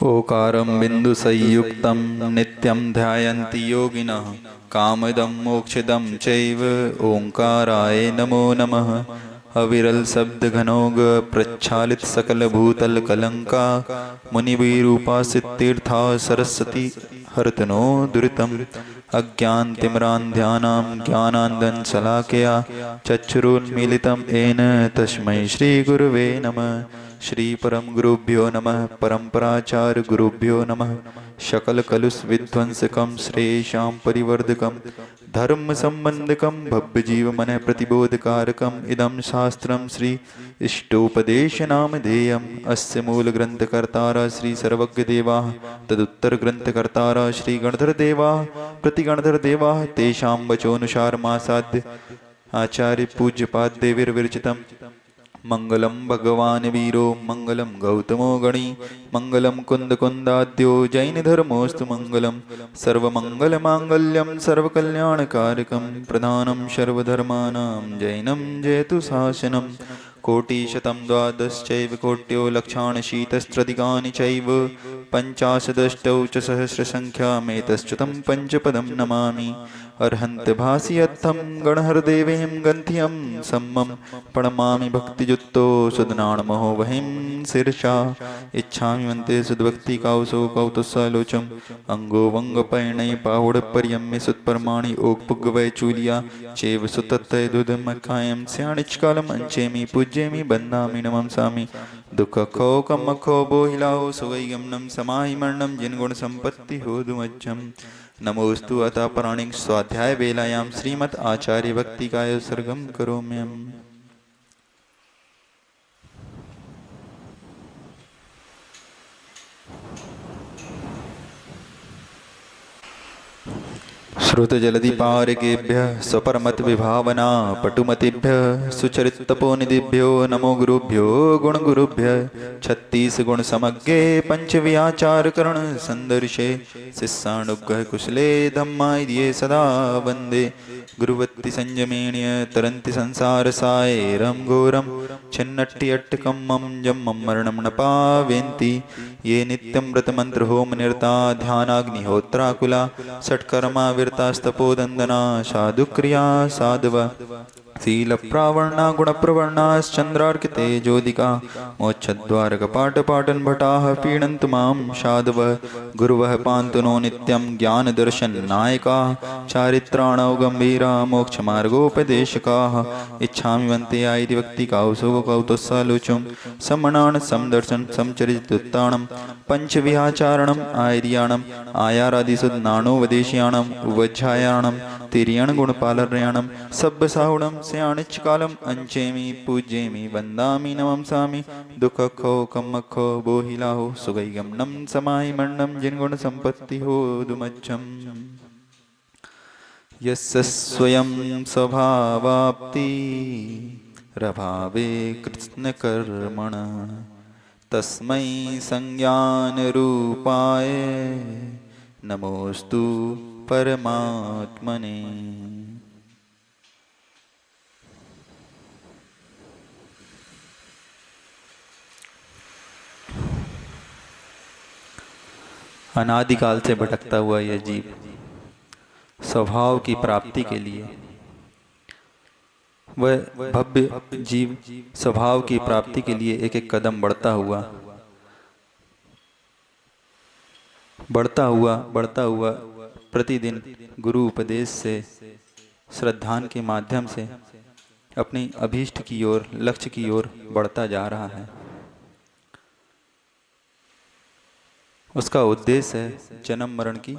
ओकारं बिन्दुसंयुक्तं नित्यं ध्यायन्ति योगिनः कामदं मोक्षदं चैव ओंकाराय नमो नमः। अविरल शब्द घनोग प्रच्छालित सकल भूतल कलंका मुनिवीरूपासित तीर्था सरस्वती हरतनो दुरितम् अज्ञान तिम्रान्ध्यानां ज्ञानान्दं शलाकया चक्षुरुन्मीलितं येन तस्मै श्री गुरुवे नमः। श्री परम गुरुभ्यो नमः। परंपराचार्य गुरुभ्यो नमः। शकल कलुष विध्वंसकम श्रेयशां परिवर्धकम धर्म संबंधकम भव्य जीव मन प्रतिबोधकारकम इदं शास्त्रम श्री इष्टोपदेश नामधेयम्। अस्य मूल ग्रंथकर्तारः श्री सर्वज्ञ देवाः तदुत्तर ग्रंथकर्तारः श्री गणधर देवाः प्रतिगणधर देवाः तेषां वचोनुसारमासाद्य आचार्य पूज्यपाद देवीर्विरचितम्। मंगलम भगवान वीरो मंगलम गौतमो गणी मंगलम कुंद कुंदाद्यो जैन धर्मोस्तु मंगलम सर्वमंगल मांगल्यम सर्वकल्याणकारकम प्रधानम सर्वधर्माणां जैनम जयतु शासनम। कोटिशतं द्वादशैव कोट्यो लक्षाणशीतस्त्रधिकानि चैव पञ्चाशदष्टौ च सहस्रसङ्ख्यामेतश्च्युतं पञ्चपदं नमामि। अर्हन्त भासियत्थं गणहरदेवीं गन्त्यं सम्मं प्रणमामि भक्तियुक्तो सुदनाणमहो वहिं शिरसा। इच्छामि मन्ते सुद्भक्ति काउसो कौतुसालोचम् अंगो वंगपैणै पाहुडपर्यम्य सुत्पर्माणि ओक्पुग्गवैचूलिया चैव सुतत्तय दुदमकायं स्याणिच्कालम् अंचेमि पूज्येमि बन्धामि नमंसामि। दुख खो कम खो बोहिलाओ सुवैगमनम समाहि मरणम जिनगुण संपत्ति हो दुमज्जम। नमोस्तु अतः प्राणिक स्वाध्याय वेलायां श्रीमद् आचार्य भक्ति काय सर्गम करोम्यहम्। श्रुत जलधि पारिकेभ्यः स्वपरमत विभावना पटुमतिभ्यः सुचरितपोनिधिभ्यो नमो गुरुभ्यो गुण गुरुभ्यः। 36 गुण समज्ञे पंच विआचार करण संदर्शे शिष्यानुग्रह कुशले धम्माय दिए सदा वंदे। गुरुवत्ति संयमेण्य तरन्ति संसार सायरं घोरं छिन्नट्टि अट्टकं मम जम्मं मरणं न पावेन्ति। ये नित्यं व्रतमंत्र होम निरता ध्यानाग्निहोत्राकुला षट्कर्मा विरतास्तपोदंदना साधुक्रिया साधव शील प्रावर्णा गुण प्रवर्णाश्चंद्रार्किते ज्योतिका मोक्षद्वार कपाट पाटन भटाः पीडन्तु मां साधव। गुरुवः पान्तु नो नित्यं ज्ञान दर्शन नायका चारित्राणौ गंभीरा मोक्ष मार्गोपदेशकाः। इच्छामि वन्ते आयति भक्ति काउसो कौतुसालोचुं समणान समदर्शन समचरितुत्ताणं पंच विहाचारणम आयर्याणम आयारादिसुदनाणोवदेश्याणम उवज्झायाणम तिर्यण गुणपालर्याणम सब्बसाहुणम स्याणिच्कालम अंचेमि पूज्येमि वन्दामि नमंसामि। दुख खो कम खो बोहिलाहो सुगैगमनम समाहि मरणम जिनगुण संपत्ति हो दुमज्जम। यस्य स्वयं स्वभावाप्ति रभावे कृत्स्न कर्मण तस्मै संज्ञान रूपाय नमोस्तु परमात्मने। अनादिकाल से भटकता हुआ यह जीव स्वभाव की प्राप्ति के लिए वह भव्य जीव स्वभाव की प्राप्ति के लिए एक एक कदम बढ़ता हुआ प्रतिदिन गुरु उपदेश से श्रद्धान के माध्यम से अपनी अभीष्ट की ओर लक्ष्य की ओर बढ़ता जा रहा है। उसका उद्देश्य है जन्म मरण की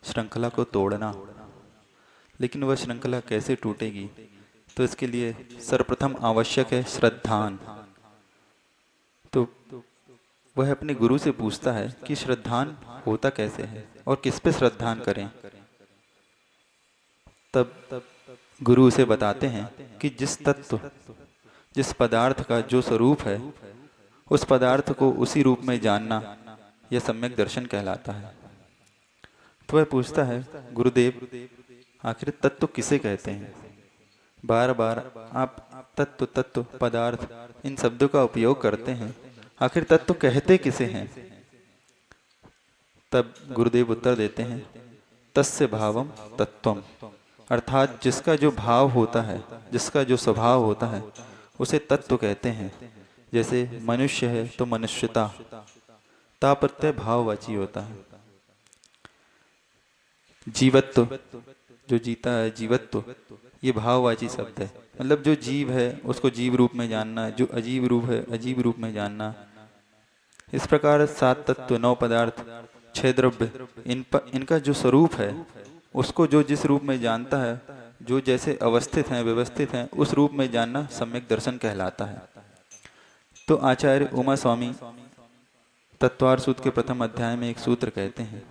श्रृंखला को तोड़ना। लेकिन वह श्रृंखला कैसे टूटेगी, तो इसके लिए सर्वप्रथम आवश्यक है श्रद्धान। तो वह अपने गुरु से पूछता है कि श्रद्धान होता कैसे है और किस पे श्रद्धान करें। तब गुरु उसे बताते हैं कि जिस तत्व जिस पदार्थ का जो स्वरूप है उस पदार्थ को उसी रूप में जानना यह सम्यक दर्शन कहलाता है। तो वह पूछता है, गुरुदेव आखिर तत्व किसे कहते हैं? बार बार आप तत्व तत्व पदार्थ इन शब्दों का उपयोग करते हैं, आखिर तत्व कहते किसे हैं? तब गुरुदेव उत्तर देते हैं, तस्य भावम तत्वम, अर्थात जिसका जो भाव होता है, जिसका जो स्वभाव होता है, उसे तत्व कहते हैं। जैसे मनुष्य है तो मनुष्यता, ता प्रत्यय भाववाची होता है। जीवत्व, जो जीता है, जीवत्व, ये भाववाची शब्द है। मतलब जो जीव है उसको जीव रूप में जानना, जो अजीब रूप है अजीब रूप में जानना। इस प्रकार 7 तत्व, 9 पदार्थ, 6 द्रव्य, इनका जो स्वरूप है उसको जो जिस रूप में जानता है, जो जैसे अवस्थित हैं, व्यवस्थित हैं, उस रूप में जानना सम्यक दर्शन कहलाता है। तो आचार्य उमा स्वामी तत्वार सूत्र के प्रथम अध्याय में एक सूत्र कहते हैं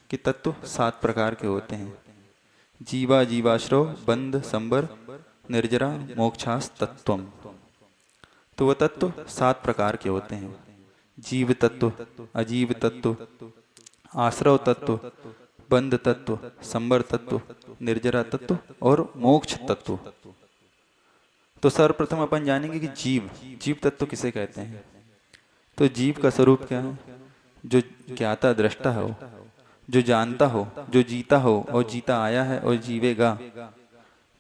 कि तत्व 7 प्रकार के होते हैं। जीवा जीवाश्रव बंध संबर निर्जरा मोक्षास तत्वम। तो वह तत्व 7 प्रकार के होते हैं। जीव तत्व, अजीव तत्व, आश्रव तत्व, बंध तत्व, संबर तत्व, निर्जरा तत्व और मोक्ष तत्व। तो सर्वप्रथम अपन जानेंगे कि जीव तत्व किसे कहते हैं। तो जीव का स्वरूप क्या है? जो ज्ञाता दृष्टा हो, जो जानता हो, जो जीता हो और जीता आया है और जीवेगा।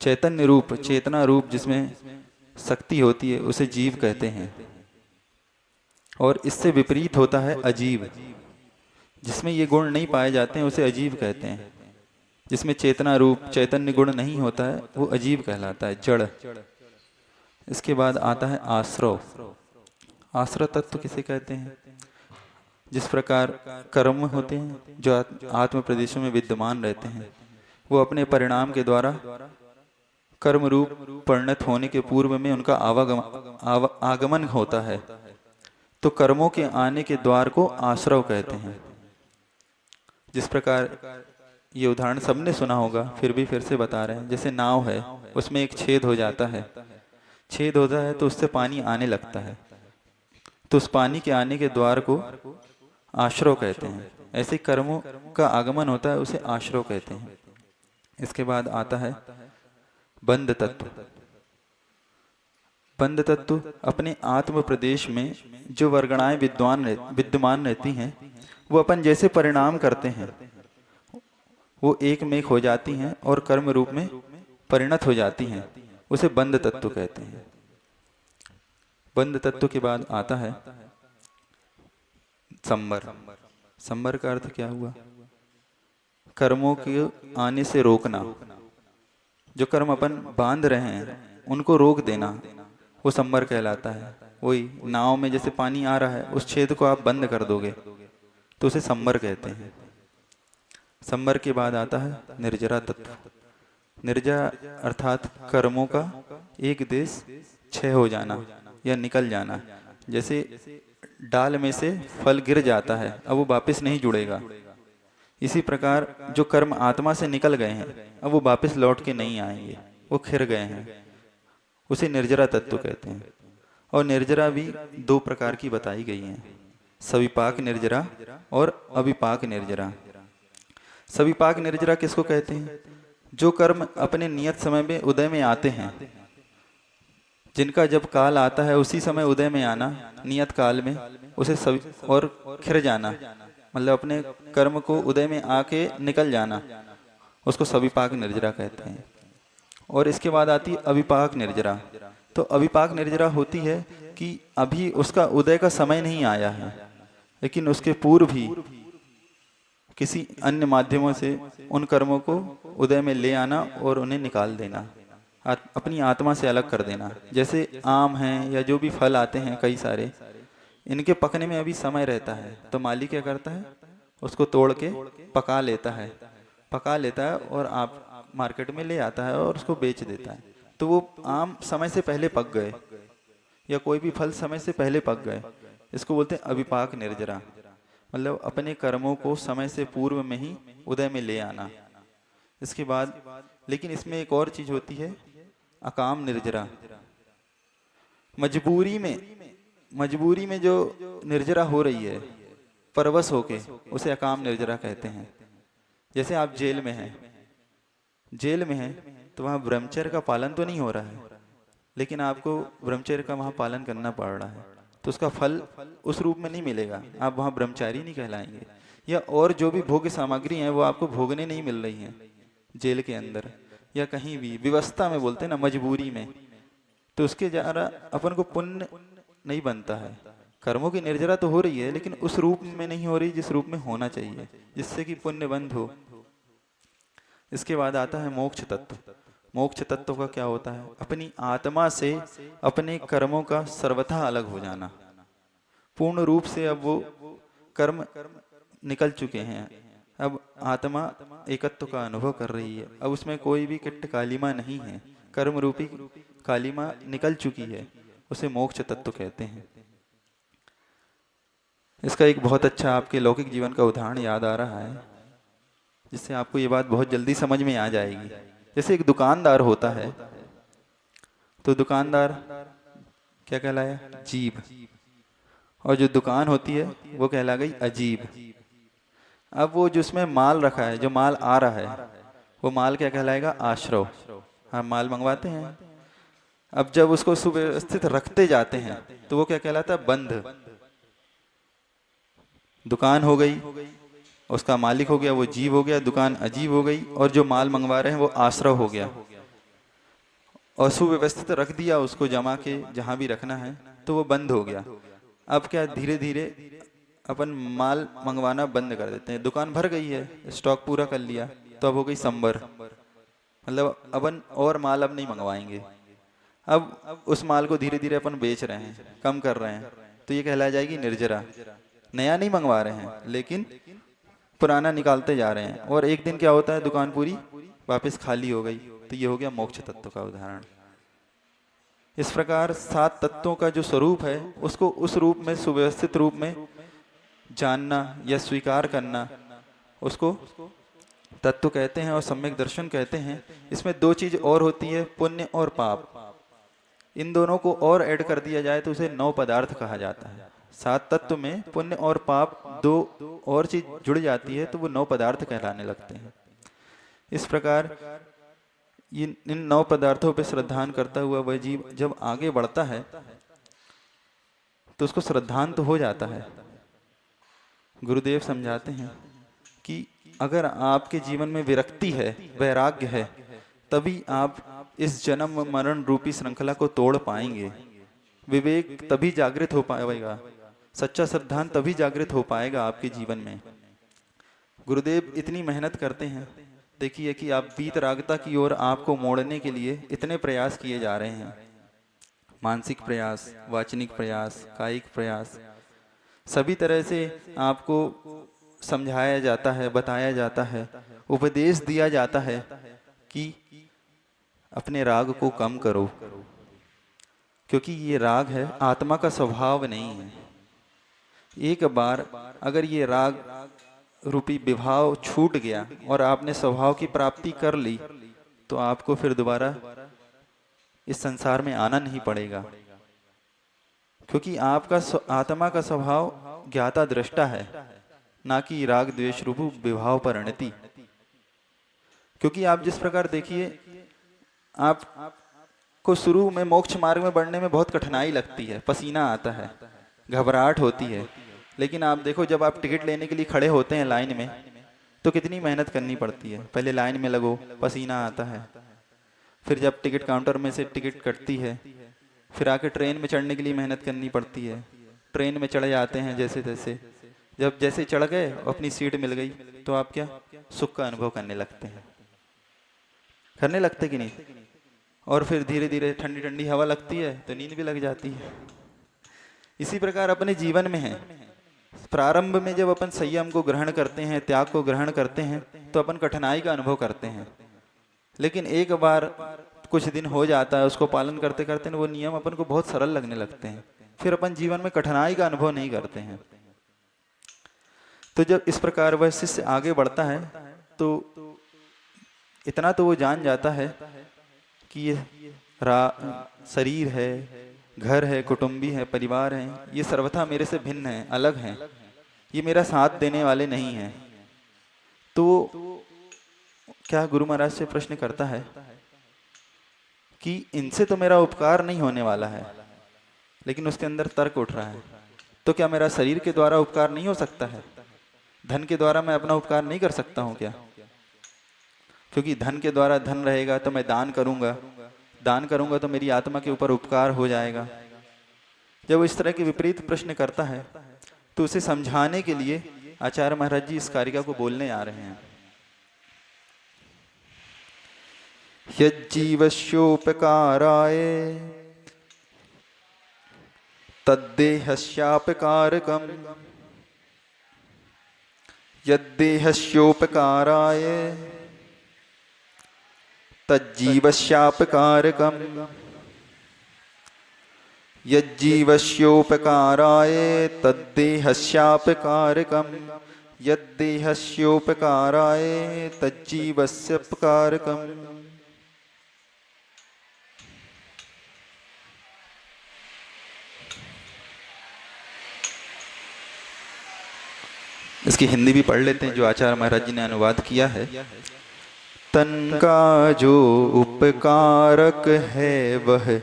चैतन्य रूप, चेतना रूप जिसमें शक्ति होती है, उसे जीव कहते हैं। और इससे विपरीत होता है अजीव, जिसमें ये गुण नहीं पाए जाते हैं, उसे अजीव कहते हैं। जिसमें चेतना रूप चैतन्य गुण नहीं होता है, वो अजीव कहलाता है, जड़। इसके बाद आता है आश्रव। आश्रव तत्व किसे कहते हैं? जिस प्रकार कर्म होते हैं जो आत्म प्रदेशों में विद्यमान रहते हैं, वो अपने परिणाम के द्वारा कर्म रूप परिणत होने के पूर्व में उनका आगमन होता है। तो कर्मों के आने के द्वार को आश्रव कहते हैं। जिस प्रकार ये उदाहरण सबने सुना होगा, फिर से बता रहे हैं। जैसे नाव है, उसमें एक छेद हो जाता है, छेद होता है तो उससे पानी आने लगता है, तो उस पानी के आने के द्वार को आश्रव कहते हैं। ऐसे कर्मों का आगमन होता है, उसे आश्रव कहते हैं। इसके बाद आता है बंध तत्व। बंध तत्व अपने आत्म प्रदेश में जो वर्गणाएं विद्यमान रहती हैं, वो अपन जैसे परिणाम करते हैं वो एक में एक हो जाती हैं और कर्म रूप में परिणत हो जाती हैं, उसे बंध तत्व कहते हैं। बंध तत्व के बाद आता है संबर। संबर का अर्थ क्या हुआ? कर्मों के आने से रोकना। जो कर्म अपन बांध रहे हैं उनको रोक देना, वो संबर कहलाता है। वही नाव में जैसे पानी आ रहा है, उस छेद को आप बंद कर दोगे तो उसे संबर कहते हैं। संबर के बाद आता है निर्जरा तत्व। निर्जरा अर्थात कर्मों का एक देश क्षय हो जाना या निकल जाना। जैसे डाल में से फल गिर जाता है, अब वो वापस नहीं जुड़ेगा। इसी प्रकार जो कर्म आत्मा से निकल गए हैं, अब वो वापस लौट के नहीं आएंगे, वो खिर गए हैं, उसे निर्जरा तत्व कहते हैं। और निर्जरा भी 2 प्रकार की बताई गई हैं, सविपाक निर्जरा और अविपाक निर्जरा। सविपाक निर्जरा किसको कहते हैं? जो कर्म अपने नियत समय में उदय में आते हैं, जिनका जब काल आता है उसी समय उदय में आना, नियत काल में, उसे सवि और खिर जाना, मतलब अपने कर्म को उदय में आके निकल जाना, उसको सविपाक निर्जरा कहते हैं। और इसके बाद आती है अविपाक निर्जरा। तो अविपाक निर्जरा होती है कि अभी उसका उदय का समय नहीं आया है, लेकिन उसके पूर्व भी किसी अन्य माध्यमों से उन कर्मों को उदय में ले आना और उन्हें निकाल देना, अपनी आत्मा से अलग कर देना। जैसे आम हैं या जो भी फल आते हैं कई सारे, इनके पकने में अभी समय रहता है, तो माली क्या करता है, उसको तोड़ के पका लेता है और आप मार्केट में ले आता है और उसको बेच देता है। तो वो आम समय से पहले पक गए या कोई भी फल समय से पहले पक गए, इसको बोलते हैं अविपाक निर्जरा। मतलब अपने कर्मों को समय से पूर्व में ही उदय में ले आना। इसके बाद लेकिन इसमें एक और चीज होती है, अकाम निर्जरा। मजबूरी में जो निर्जरा हो रही है परवश होके, उसे अकाम निर्जरा कहते हैं। जैसे आप जेल में हैं तो वहाँ ब्रह्मचर्य का पालन तो नहीं हो रहा है, लेकिन आपको ब्रह्मचर्य का वहाँ पालन करना पड़ रहा है। तो उसका फल उस रूप में नहीं मिलेगा, आप वहाँ ब्रह्मचारी नहीं कहलाएंगे। या और जो भी भोग्य सामग्री हैं वो आपको भोगने नहीं मिल रही हैं जेल के अंदर या कहीं भी विवस्था में, बोलते हैं ना, मजबूरी में, तो उसके द्वारा अपन को पुण्य नहीं बनता है। कर्मों की निर्जरा तो हो रही है लेकिन उस रूप में नहीं हो रही जिस रूप में होना चाहिए, जिससे कि पुण्य बंध हो। इसके बाद आता है मोक्ष तत्व। मोक्ष तत्व का क्या होता है? अपनी आत्मा से अपने कर्मों का सर्वथा अलग हो जाना, पूर्ण रूप से अब वो कर्म निकल चुके हैं, अब आत्मा एकत्व का अनुभव कर रही है, अब उसमें कोई भी किट्ट कालिमा नहीं है, कर्म रूपी कालिमा निकल चुकी है, उसे मोक्ष तत्व कहते हैं। इसका एक बहुत अच्छा आपके लौकिक जीवन का उदाहरण याद आ रहा है, जिससे आपको ये बात बहुत जल्दी समझ में आ जाएगी। जैसे एक दुकानदार होता है, तो दुकानदार क्या कहलाया? जीव। और जो दुकान होती है वो कहला गई अजीब। अब वो जिसमें माल रखा है, जो माल आ रहा है, वो माल क्या कहलाएगा? आश्रव। हम माल मंगवाते हैं, अब जब उसको सुव्यवस्थित रखते जाते हैं तो वो क्या कहलाता है? बंध। दुकान हो गई, उसका मालिक हो गया, वो जीव हो गया, दुकान अजीब हो गई, और जो माल मंगवा रहे हैं वो आश्रव हो गया। और सुव्यवस्थित रख दिया उसको जमा के जहाँ भी रखना है, तो वो बंद हो गया। अब क्या, धीरे धीरे अपन माल मंगवाना बंद कर देते हैं, दुकान भर गई है, स्टॉक पूरा कर लिया, तो अब हो गई संबर, मतलब अपन और माल अब नहीं मंगवाएंगे। अब उस माल को धीरे धीरे अपन बेच रहे हैं, कम कर रहे हैं, तो ये कहला जाएगी निर्जरा। नया नहीं मंगवा रहे हैं लेकिन पुराना निकालते जा रहे हैं, और एक दिन क्या होता है, दुकान पूरी वापस खाली हो गई, तो ये हो गया मोक्ष तत्व का उदाहरण। इस प्रकार 7 तत्वों का जो स्वरूप है उसको उस रूप में, सुव्यवस्थित रूप में जानना या स्वीकार करना, उसको तत्व कहते हैं और सम्यक दर्शन कहते हैं। इसमें 2 चीज और होती है, पुण्य और पाप। इन दोनों को और ऐड कर दिया जाए तो उसे 9 पदार्थ कहा जाता है। 7 तत्व में पुण्य और पाप 2 और चीज जुड़ जाती है तो वो 9 पदार्थ कहलाने लगते हैं। इस प्रकार इन 9 पदार्थों पर श्रद्धान करता हुआ वह जीव जब आगे बढ़ता है तो उसको श्रद्धान तो हो जाता है। गुरुदेव समझाते हैं कि अगर आपके जीवन में विरक्ति है, वैराग्य है, तभी आप इस जन्म मरण रूपी श्रृंखला को तोड़ पाएंगे। विवेक तभी जागृत हो पाएगा, सच्चा श्रद्धान तभी जागृत हो पाएगा आपके जीवन में। गुरुदेव इतनी मेहनत करते हैं, देखिए कि आप वीतरागता की ओर आपको मोड़ने के लिए इतने प्रयास किए जा रहे हैं। मानसिक प्रयास, वाचनिक प्रयास, कायिक प्रयास, सभी तरह से आपको समझाया जाता है, बताया जाता है, उपदेश दिया जाता है कि अपने राग को कम करो, क्योंकि ये राग है, आत्मा का स्वभाव नहीं है। एक बार अगर ये राग रूपी विभाव छूट गया और आपने स्वभाव की प्राप्ति कर ली तो आपको फिर दोबारा इस संसार में आना नहीं पड़ेगा, क्योंकि आपका आत्मा का स्वभाव ज्ञाता दृष्टा है, ना कि राग द्वेष रूप विभाव परिणति। क्योंकि आप जिस प्रकार देखिए, आपको शुरू में मोक्ष मार्ग में बढ़ने में बहुत कठिनाई लगती है, पसीना आता है, घबराहट होती है, लेकिन आप देखो जब आप टिकट लेने के लिए खड़े होते हैं लाइन में तो कितनी मेहनत करनी पड़ती है। पहले लाइन में लगो, पसीना आता है, फिर जब टिकट काउंटर में से टिकट कटती है, फिर आके ट्रेन में चढ़ने के लिए मेहनत करनी पड़ती है। ट्रेन में चढ़े जाते हैं जैसे तैसे, जब जैसे चढ़ गए अपनी सीट मिल गई तो आप क्या सुख का अनुभव करने लगते हैं, करने लगते कि नहीं? और फिर धीरे धीरे ठंडी ठंडी हवा लगती है तो नींद भी लग जाती है। इसी प्रकार अपने जीवन में है, प्रारंभ में जब अपन संयम को ग्रहण करते हैं, त्याग को ग्रहण करते हैं, तो अपन कठिनाई का अनुभव करते हैं, लेकिन एक बार कुछ दिन हो जाता है, उसको पालन करते करते वो नियम अपन को बहुत सरल लगने लगते हैं, फिर अपन जीवन में कठिनाई का अनुभव नहीं करते हैं। तो जब इस प्रकार वह शिष्य आगे बढ़ता है तो इतना तो वो जान जाता है कि ये शरीर है, घर है, कुटुंबी है, परिवार है, ये सर्वथा मेरे से भिन्न है, अलग हैं, ये मेरा साथ देने वाले नहीं हैं। तो क्या गुरु महाराज से प्रश्न करता है कि इनसे तो मेरा उपकार नहीं होने वाला है, लेकिन उसके अंदर तर्क उठ रहा है, तो क्या मेरा शरीर के द्वारा उपकार नहीं हो सकता है? धन के द्वारा मैं अपना उपकार नहीं कर सकता हूँ क्या? क्योंकि धन के द्वारा धन रहेगा तो मैं दान करूंगा, दान करूंगा तो मेरी आत्मा के ऊपर उपकार हो जाएगा। जब वो इस तरह के विपरीत प्रश्न करता है तो उसे समझाने के लिए आचार्य महाराज जी इस कारिका को बोलने आ रहे हैं। यज्जीवस्योपकाराय तद्देहस्यापकारकम्, यद्देहस्योपकाराय तज्जीवस्यापकारकम्, यज्जीवस्योपकाराय तद्देहस्यापकारकम्, यद्देहस्योपकाराय तज्जीवस्यापकारकम्। इसकी हिंदी भी पढ़ लेते हैं जो आचार्य महाराज जी ने अनुवाद किया है। तन का जो उपकारक है वह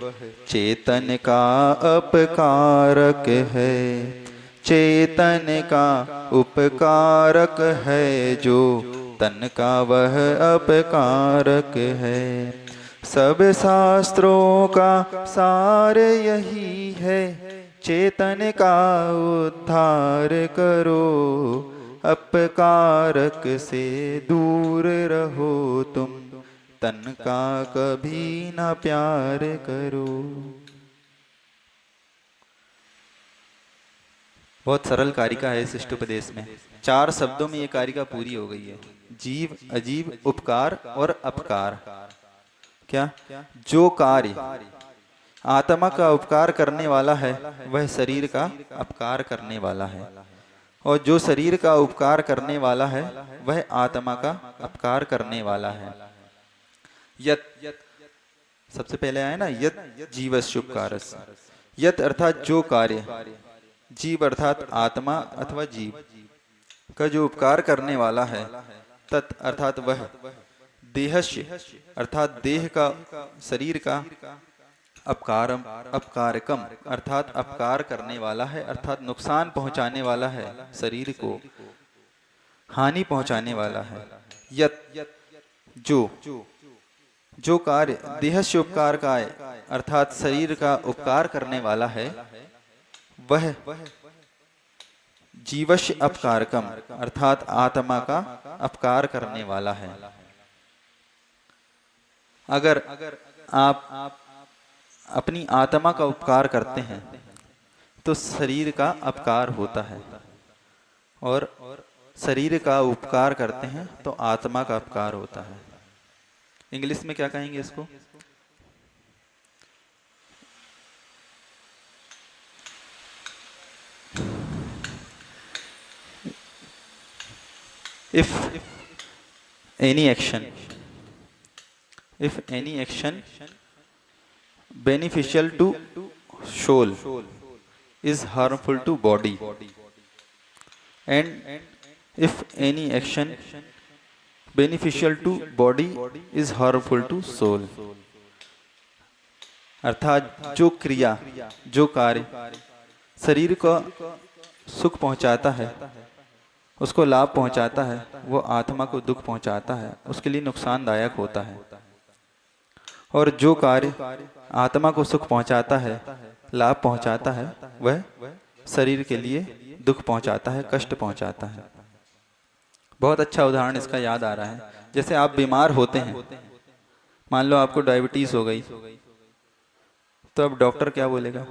चेतन का अपकारक है, चेतन का उपकारक है जो तन का वह अपकारक है। सब शास्त्रों का सार यही है, चेतन का उद्धार करो, अपकारक से दूर रहो तुम, तन का कभी न प्यार करो। बहुत सरल कारिका है इस इष्टोपदेश में। 4 शब्दों में ये कारिका पूरी हो गई है। जीव, अजीव, उपकार और अपकार। क्या? जो कार्य आत्मा का उपकार करने वाला है वह शरीर का अपकार करने वाला है, और जो शरीर का उपकार करने वाला है वह आत्मा का अपकार करने वाला है। यत सबसे पहले आया ना, यत जीवस्य उपकारस्य। यत अर्थात जो कार्य, जीव अर्थात आत्मा अथवा जीव का जो उपकार करने वाला है, तत् अर्थात वह, देहस्य अर्थात देह का, शरीर का, अपकारम अपकारकम अर्थात अपकार करने वाला है, अर्थात नुकसान पहुंचाने वाला है, शरीर को हानि पहुंचाने वाला है। यत जो कार्य देहस्य उपकार का है अर्थात शरीर का उपकार करने वाला है, वह जीवस्य अपकारकम अर्थात आत्मा का अपकार करने वाला है। अगर आप अपनी आत्मा का उपकार करते हैं तो शरीर का अपकार होता है, और शरीर का उपकार करते हैं तो आत्मा का अपकार होता है। इंग्लिश में क्या कहेंगे इसको? if any action beneficial to soul is harmful to body, and if any action beneficial to body is harmful to soul। अर्थात जो क्रिया, जो कार्य शरीर को सुख पहुंचाता है, उसको लाभ पहुंचाता है, वो आत्मा को दुख पहुंचाता है, उसके लिए नुकसानदायक होता है। और जो कार्य आत्मा को सुख पहुंचाता है, लाभ पहुंचाता है, वह शरीर के लिए दुख पहुंचाता है, कष्ट पहुंचाता है। बहुत अच्छा उदाहरण इसका याद आ रहा है। जैसे आप बीमार होते हैं, मान लो आपको डायबिटीज हो गई, तो अब डॉक्टर क्या बोलेगा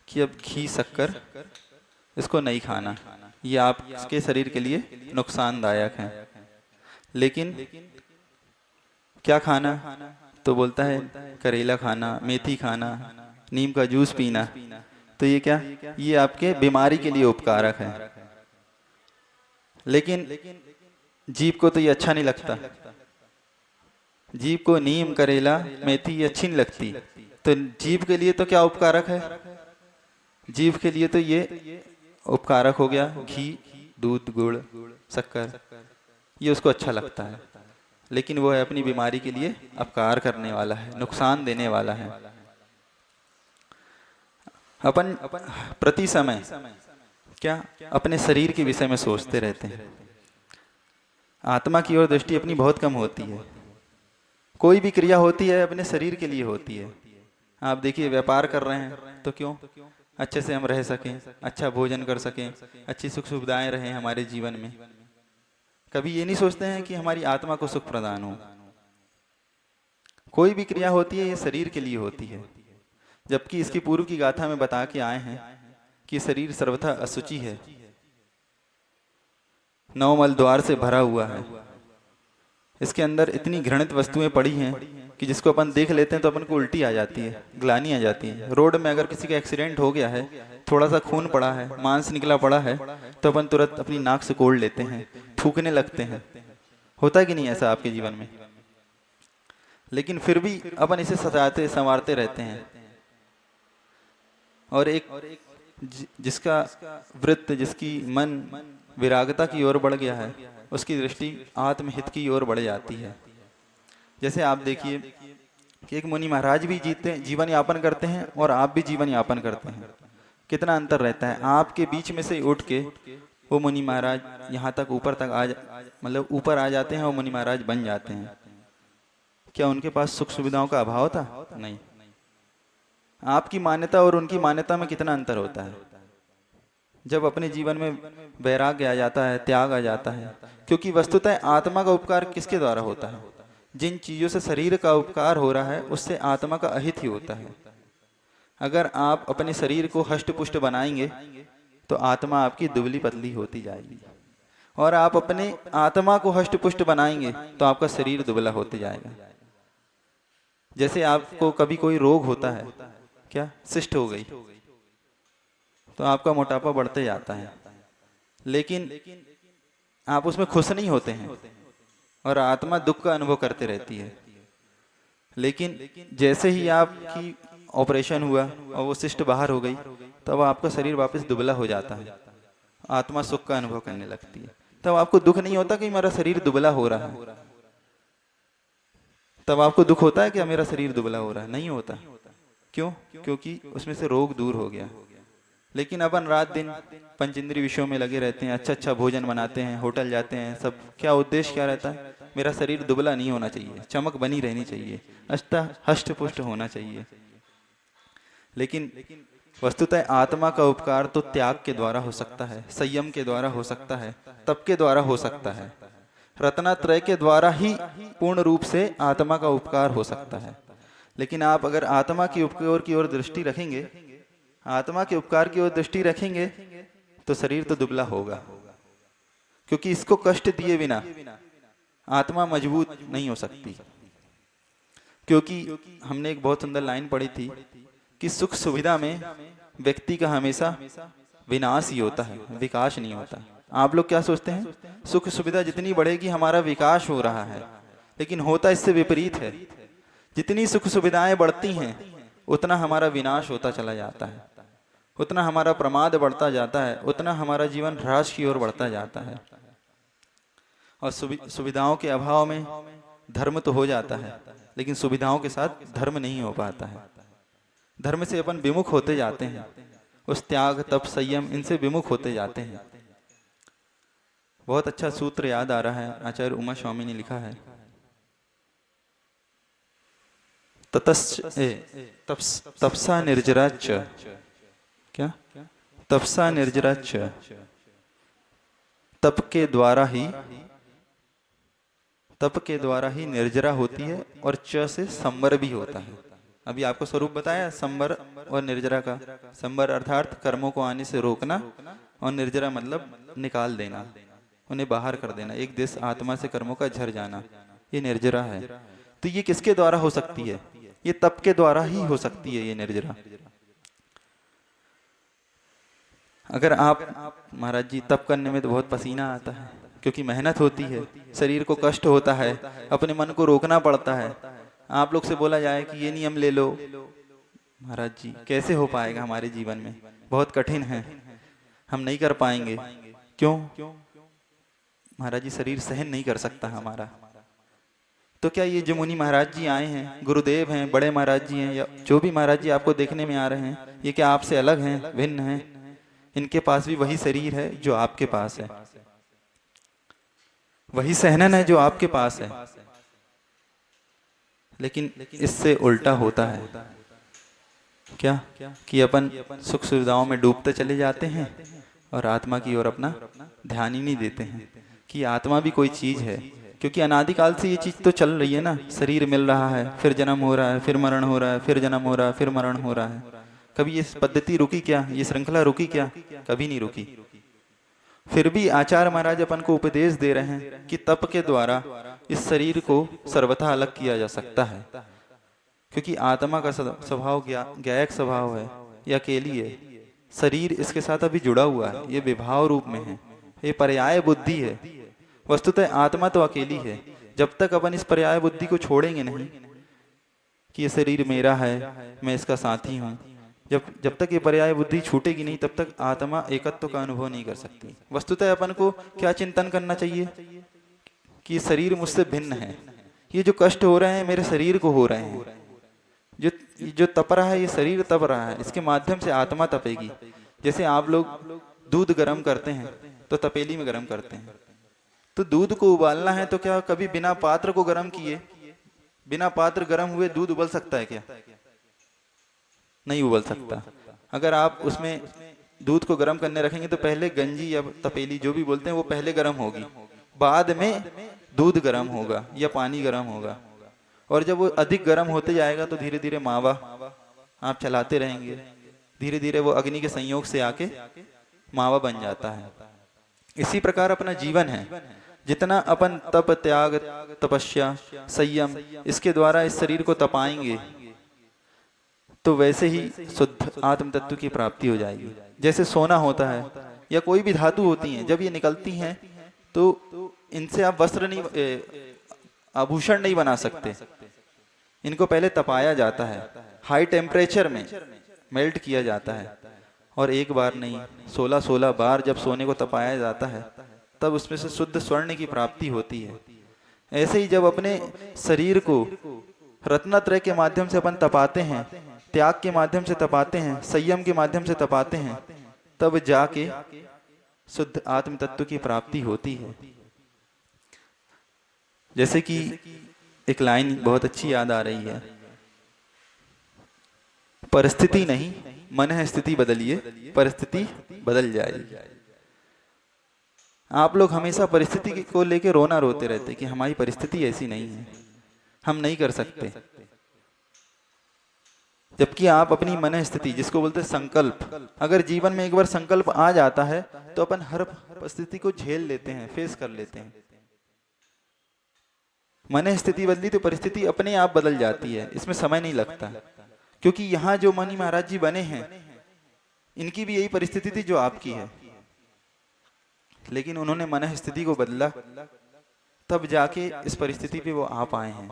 कि अब घी शक्कर इसको नहीं खाना, ये आपके शरीर के लिए नुकसानदायक है। लेकिन क्या खाना? तो बोलता है करेला खाना, मेथी खाना, नीम का जूस पीना। तो ये क्या? ये आपके बीमारी के लिए उपकारक है। लेकिन जीव को तो ये अच्छा नहीं लगता, जीव को नीम, करेला, मेथी ये अच्छी नहीं लगती। तो जीव के लिए तो क्या उपकारक है? जीव के लिए तो ये उपकारक हो गया, घी, दूध, गुड़, शक्कर, ये उसको अच्छा लगता है। लेकिन वो है अपनी बीमारी के लिए अपकार करने वाला है, नुकसान देने वाला है। अपन प्रति समय क्या अपने शरीर के विषय में सोचते रहते हैं। आत्मा की ओर दृष्टि अपनी बहुत कम होती है। कोई भी क्रिया होती है अपने शरीर के लिए होती है। आप देखिए, व्यापार कर रहे हैं तो क्यों? अच्छे से हम रह सकें, अच्छा भोजन कर सकें, अच्छी सुख सुविधाएं रहें हमारे जीवन में। कभी ये नहीं सोचते हैं कि हमारी आत्मा को सुख प्रदान हो। कोई भी क्रिया होती है ये शरीर के लिए होती है, जबकि इसकी पूर्व की गाथा में बता के आए हैं कि शरीर सर्वथा अशुचि है, नौ मल द्वार से भरा हुआ है। इसके अंदर इतनी घृणित वस्तुएं पड़ी हैं कि जिसको अपन देख लेते हैं तो अपन को उल्टी आ जाती है, ग्लानि आ जाती है। रोड में अगर किसी का एक्सीडेंट हो गया है, थोड़ा सा खून पड़ा है, मांस निकला पड़ा है, तो अपन तुरंत अपनी नाक से कोड़ लेते हैं, थूकने लगते हैं। होता है कि नहीं ऐसा आपके जीवन में? लेकिन फिर भी अपन इसे सजाते संवारते रहते हैं। और एक जिसका वृत्त, जिसकी मन विरागता की ओर बढ़ गया है, उसकी दृष्टि आत्महित की ओर बढ़ जाती है। जैसे आप देखिए कि एक मुनि महाराज भी जीवन यापन करते हैं और आप भी जीवन यापन करते हैं। कितना अंतर रहता है। आपके बीच में से उठ के वो मुनि महाराज यहाँ तक ऊपर तक मतलब ऊपर आ जाते हैं और मुनि महाराज बन जाते हैं। क्या उनके पास सुख सुविधाओं का अभाव था? नहीं। आपकी मान्यता और उनकी मान्यता में कितना अंतर होता है। जब अपने जीवन में वैराग्य आ जाता है, त्याग आ जाता है, क्योंकि वस्तुतः आत्मा का उपकार किसके द्वारा होता है? जिन चीजों से शरीर का उपकार हो रहा है उससे आत्मा का अहित ही होता है। अगर आप अपने शरीर को हष्ट पुष्ट बनाएंगे तो आत्मा आपकी दुबली पतली होती जाएगी, और आप अपने आत्मा को हष्ट पुष्ट बनाएंगे तो आपका शरीर दुबला होते जाएगा। जैसे आपको कभी कोई रोग होता है, क्या शिष्ट हो गई, तो आपका मोटापा बढ़ते जाता है, लेकिन आप उसमें खुश नहीं होते हैं और आत्मा दुख का अनुभव करते रहती है। लेकिन जैसे ही आपकी ऑपरेशन हुआ और वो शिष्ट बाहर हो गई, तब आपका शरीर वापस दुबला हो जाता है, आत्मा सुख का अनुभव करने लगती है। तब आपको दुख नहीं होता कि मेरा शरीर दुबला हो रहा है। तब आपको दुख होता है कि मेरा शरीर दुबला हो रहा है? नहीं होता। क्यों? क्योंकि उसमें से रोग दूर हो गया। लेकिन अपन रात दिन पंचेंद्रिय विषयों में लगे रहते हैं, अच्छा अच्छा भोजन बनाते हैं, होटल जाते हैं, सब क्या उद्देश्य क्या रहता है? मेरा शरीर दुबला नहीं होना चाहिए, चमक बनी रहनी चाहिए, हष्ट पुष्ट होना चाहिए। लेकिन वस्तुतः आत्मा का उपकार तो त्याग के द्वारा हो सकता है, संयम के द्वारा हो सकता है, तप के द्वारा हो सकता है। रत्नत्रय के द्वारा ही पूर्ण रूप से आत्मा का उपकार हो सकता है। लेकिन आप अगर आत्मा की उपकार की ओर दृष्टि रखेंगे, आत्मा के उपकार की ओर दृष्टि रखेंगे, तो शरीर तो दुबला होगा, क्योंकि इसको कष्ट दिए बिना आत्मा मजबूत नहीं हो सकती। क्योंकि हमने एक बहुत सुंदर लाइन पढ़ी थी कि सुख सुविधा में व्यक्ति का हमेशा विनाश ही होता है, विकास नहीं होता। आप लोग क्या सोचते हैं? सुख सुविधा जितनी बढ़ेगी हमारा विकास हो रहा है, लेकिन होता इससे विपरीत है। जितनी सुख सुविधाएं बढ़ती हैं उतना हमारा विनाश होता चला जाता है, उतना हमारा प्रमाद बढ़ता जाता है, उतना हमारा जीवन ह्रास की ओर बढ़ता जाता है। और सुविधाओं के अभाव में धर्म तो हो जाता है, लेकिन सुविधाओं के साथ धर्म नहीं हो पाता है। धर्म से अपन विमुख होते जाते हैं, उस त्याग तप संयम इनसे विमुख होते जाते हैं। बहुत अच्छा सूत्र याद आ रहा है, आचार्य उमा स्वामी ने लिखा है, तपसा निर्जराच, क्या तपसा निर्जराच, तप के द्वारा ही निर्जरा होती है, और च से संवर भी होता है। अभी आपको स्वरूप बताया संवर और निर्जरा का। संवर अर्थात कर्मों को आने से रोकना, और निर्जरा मतलब निकाल देना, उन्हें बाहर कर देना, एक दिस आत्मा से कर्मों का झर जाना, ये निर्जरा है। तो ये किसके द्वारा हो सकती है? ये तप के द्वारा ही हो सकती है ये निर्जरा। अगर आप महाराज जी तप करने में तो बहुत पसीना आता है, क्योंकि मेहनत होती है, शरीर को कष्ट होता है, अपने मन को रोकना पड़ता है। आप लोग से बोला जाए कि ये नियम ले लो, महाराज जी कैसे हो पाएगा? हमारे जीवन में बहुत कठिन है, हम नहीं कर पाएंगे। क्यों? महाराज जी शरीर सहन नहीं कर सकता हमारा। तो क्या ये जो मुनि महाराज जी आए हैं, गुरुदेव हैं, बड़े महाराज जी हैं, या जो भी महाराज जी आपको देखने में आ रहे हैं, ये क्या आपसे अलग हैं, भिन्न हैं? इनके पास भी वही शरीर है जो आपके पास है, वही सहनन है जो आपके पास है। लेकिन इससे उल्टा होता है क्या कि अपन सुख सुविधाओं में डूबते चले जाते हैं और आत्मा की ओर अपना ध्यान ही नहीं देते हैं कि आत्मा भी कोई चीज है। क्योंकि अनादिकाल से ये चीज तो चल रही है ना, शरीर मिल रहा है, फिर जन्म हो रहा है, फिर मरण हो रहा है, फिर जन्म हो रहा है, फिर मरण हो रहा है। कभी ये पद्धति रुकी क्या? ये श्रृंखला रुकी क्या? कभी नहीं रुकी। फिर भी आचार्य महाराज अपन को उपदेश दे रहे हैं कि तप के द्वारा इस शरीर को सर्वथा अलग किया जा सकता है। क्योंकि आत्मा का स्वभाव ज्ञायक स्वभाव है, ये अकेली है, शरीर इसके साथ अभी जुड़ा हुआ है, ये विभाव रूप में है, ये पर्याय बुद्धि है। वस्तुतः आत्मा तो अकेली है। जब तक अपन इस पर्याय बुद्धि को छोड़ेंगे नहीं कि ये शरीर मेरा है, मैं इसका साथी हूँ, जब तक ये पर्याय बुद्धि छूटेगी नहीं, तब तक आत्मा एकत्व का अनुभव नहीं कर सकती। वस्तुतः अपन को क्या चिंतन करना चाहिए कि शरीर मुझसे भिन्न है, ये जो कष्ट हो रहे हैं मेरे शरीर को हो रहे हैं, जो तप रहा है ये शरीर तप रहा है, इसके माध्यम से आत्मा तपेगी। जैसे आप लोग दूध गर्म करते हैं तो तपेली में गर्म करते हैं, तो दूध को उबालना है तो क्या कभी बिना पात्र को गर्म किए, बिना पात्र गर्म हुए दूध उबल सकता है क्या? नहीं उबल सकता। अगर आप उसमें दूध को गर्म करने रखेंगे तो पहले गंजी या तपेली जो भी बोलते हैं वो पहले गर्म होगी, बाद में दूध गर्म होगा या पानी गर्म होगा। और जब वो अधिक गर्म होते जाएगा तो धीरे धीरे मावा आप चलाते रहेंगे, धीरे धीरे वो अग्नि के संयोग से आके मावा बन जाता है। इसी प्रकार अपना जीवन है, जितना अपन तप, त्याग, तपस्या, संयम इसके द्वारा इस शरीर को तपाएंगे तो वैसे ही शुद्ध आत्म तत्व की प्राप्ति हो जाएगी। जैसे सोना होता है या कोई भी धातु होती हैं, जब ये निकलती हैं तो इनसे आप वस्त्र नहीं, आभूषण नहीं बना सकते। इनको पहले तपाया जाता है, हाई टेम्परेचर में मेल्ट किया जाता है, और एक बार नहीं 16 बार जब सोने को तपाया जाता है तब उसमें से शुद्ध स्वर्ण की प्राप्ति होती है। ऐसे ही जब अपने शरीर को रत्नत्रय के माध्यम से अपन तपाते हैं, त्याग के माध्यम से तपाते हैं, संयम के माध्यम से तपाते हैं, तब जाके शुद्ध आत्म तत्व की प्राप्ति होती है। जैसे कि एक लाइन बहुत अच्छी याद आ रही है, परिस्थिति नहीं मन है स्थिति बदलिए, परिस्थिति बदल जाएगी। आप लोग हमेशा परिस्थिति को लेकर रोना रोते रहते कि हमारी परिस्थिति ऐसी नहीं है, हम नहीं कर सकते। जबकि आप अपनी मन स्थिति, जिसको बोलते हैं संकल्प, अगर जीवन में एक बार संकल्प आ जाता है तो अपन हर परिस्थिति को झेल लेते हैं, फेस कर लेते हैं। मन स्थिति बदली तो परिस्थिति अपने आप बदल जाती है, इसमें समय नहीं लगता। क्योंकि यहाँ जो मुनि महाराज जी बने हैं इनकी भी यही परिस्थिति थी जो आपकी है, लेकिन उन्होंने मन स्थिति को बदला, तब जाके इस परिस्थिति पे वो आ पाए हैं।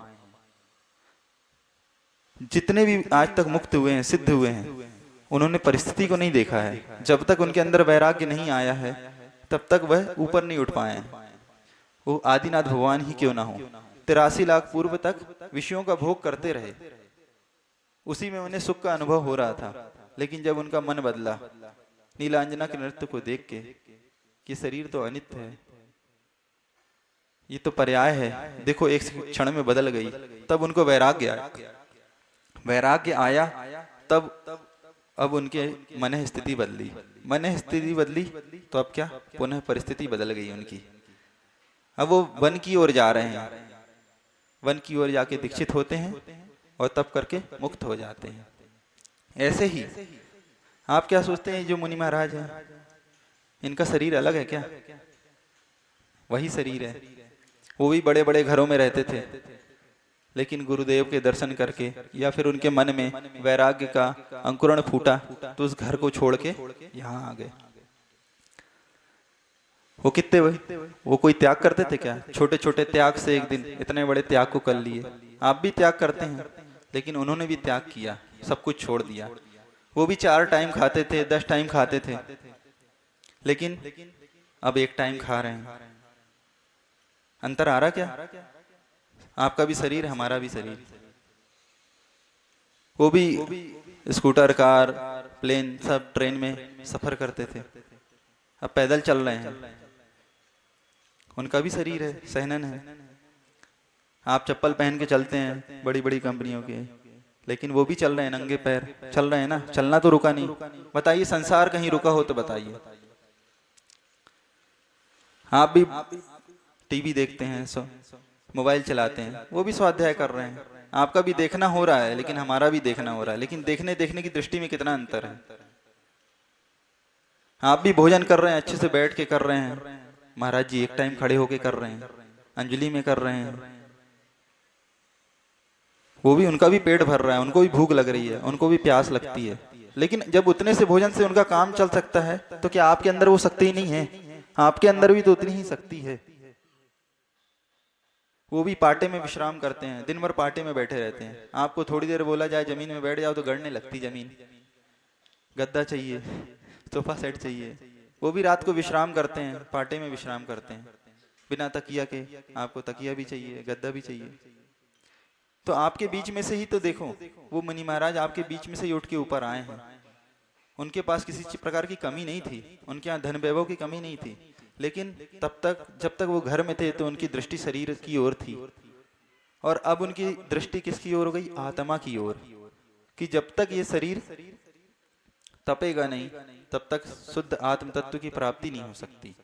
जितने भी आज तक मुक्त हुए हैं, सिद्ध हुए हैं, उन्होंने परिस्थिति को नहीं देखा है। जब तक उनके अंदर वैराग्य नहीं आया है तब तक वह ऊपर नहीं उठ पाए हैं। वो आदिनाथ भगवान ही क्यों ना हो, 83 लाख पूर्व तक विषयों का भोग करते रहे, उसी में उन्हें सुख का अनुभव हो रहा था। लेकिन जब उनका मन बदला नीलांजना के नृत्य को देख के कि शरीर तो अनित्य है, ये तो पर्याय है, देखो एक क्षण में बदल गई, तब उनको वैराग्य आया, तब अब उनके मन स्थिति बदली। मन स्थिति बदली तो अब क्या, पुनः परिस्थिति बदल गई उनकी। अब वो वन की ओर जा रहे हैं, वन की ओर जाके दीक्षित होते हैं और तब करके मुक्त हो जाते हैं। ऐसे ही आप क्या सोचते हैं, जो मुनि महाराज हैं इनका शरीर अलग है क्या? वही शरीर है। वो भी बड़े बड़े घरों में रहते थे, लेकिन गुरुदेव के दर्शन करके या फिर उनके मन में वैराग्य का अंकुरण फूटा तो उस घर को छोड़ के यहाँ आ गए। वो कितने वो कोई त्याग करते थे क्या? छोटे छोटे त्याग से एक दिन इतने बड़े त्याग को कर लिए। आप भी त्याग करते हैं, लेकिन उन्होंने भी त्याग किया, सब कुछ छोड़ दिया। वो भी 4 टाइम खाते थे, 10 टाइम खाते थे, लेकिन अब 1 टाइम खा रहे हैं। अंतर आ रहा क्या? आपका भी शरीर, हमारा भी शरीर। वो भी स्कूटर, कार, प्लेन, सब ट्रेन में सफर करते थे, अब पैदल चल रहे हैं। उनका भी शरीर है, सहनन है। आप चप्पल पहन के चलते हैं बड़ी बड़ी कंपनियों के, लेकिन वो भी चल रहे हैं, नंगे पैर चल रहे हैं ना, चलना तो रुका नहीं। बताइए संसार कहीं रुका हो तो बताइए। आप भी टीवी देखते हैं, मोबाइल चलाते हैं, वो भी स्वाध्याय कर रहे हैं। आपका भी देखना हो रहा है, लेकिन हमारा भी देखना हो रहा है, लेकिन देखने की दृष्टि में कितना अंतर है। आप भी भोजन कर रहे हैं, अच्छे से बैठ के कर रहे हैं, महाराज जी एक टाइम खड़े होके कर रहे हैं, अंजलि में कर रहे हैं। वो भी, उनका भी पेट भर रहा है, उनको भी भूख लग रही है, उनको भी प्यास लगती है, लेकिन जब उतने से भोजन से उनका काम चल सकता है, तो क्या आपके अंदर वो शक्ति ही नहीं है? आपके अंदर भी तो उतनी ही शक्ति है। वो भी पाटे में विश्राम करते हैं, दिन भर पाटे में बैठे रहते हैं। आपको थोड़ी देर बोला जाए जमीन में बैठ जाओ तो गड़ने लगती जमीन, गद्दा चाहिए, सोफा सेट चाहिए। वो भी रात को विश्राम करते हैं, पाटे में विश्राम करते हैं, बिना तकिया के। आपको तकिया भी चाहिए, गद्दा भी चाहिए। तो आपके बीच में से ही तो देखो, वो मुनि महाराज आपके बीच में से ही उठ के ऊपर आए हैं। उनके पास किसी प्रकार की कमी नहीं थी, उनके यहाँ धन वैभव की कमी नहीं थी, लेकिन तब तक जब तक वो घर में थे तो उनकी दृष्टि शरीर की ओर थी, और अब उनकी दृष्टि किसकी ओर हो गई? आत्मा की ओर, कि जब तक ये शरीर तपेगा नहीं तब तक शुद्ध आत्म तत्व की प्राप्ति नहीं हो सकती।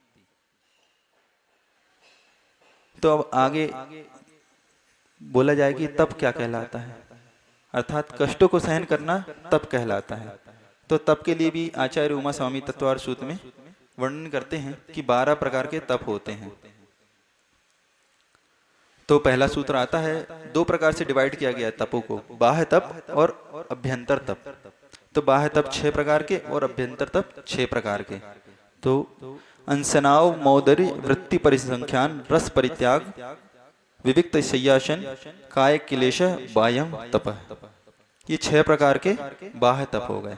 तो अब आगे बोला जाए कि तप क्या कहलाता है, अर्थात कष्टों को सहन करना तप कहलाता है। तो तप के लिए भी आचार्य उमा स्वामी तत्वार्थ सूत्र में वर्णन करते हैं कि 12 प्रकार के तप होते हैं। तो पहला सूत्र आता है, 2 प्रकार से डिवाइड किया गया है तपों को, बाह्य तप और अभ्यंतर तप। तो बाह्य तप 6 प्रकार के और अभ्यंतर तप 6 प्रकार के। तो अंसनाव मौदरी वृत्ति परिसंख्यान रस परित्याग विविक्त शय्यासन काय क्लेश बाह्यम तप, ये 6 प्रकार के बाह्य तप हो गए।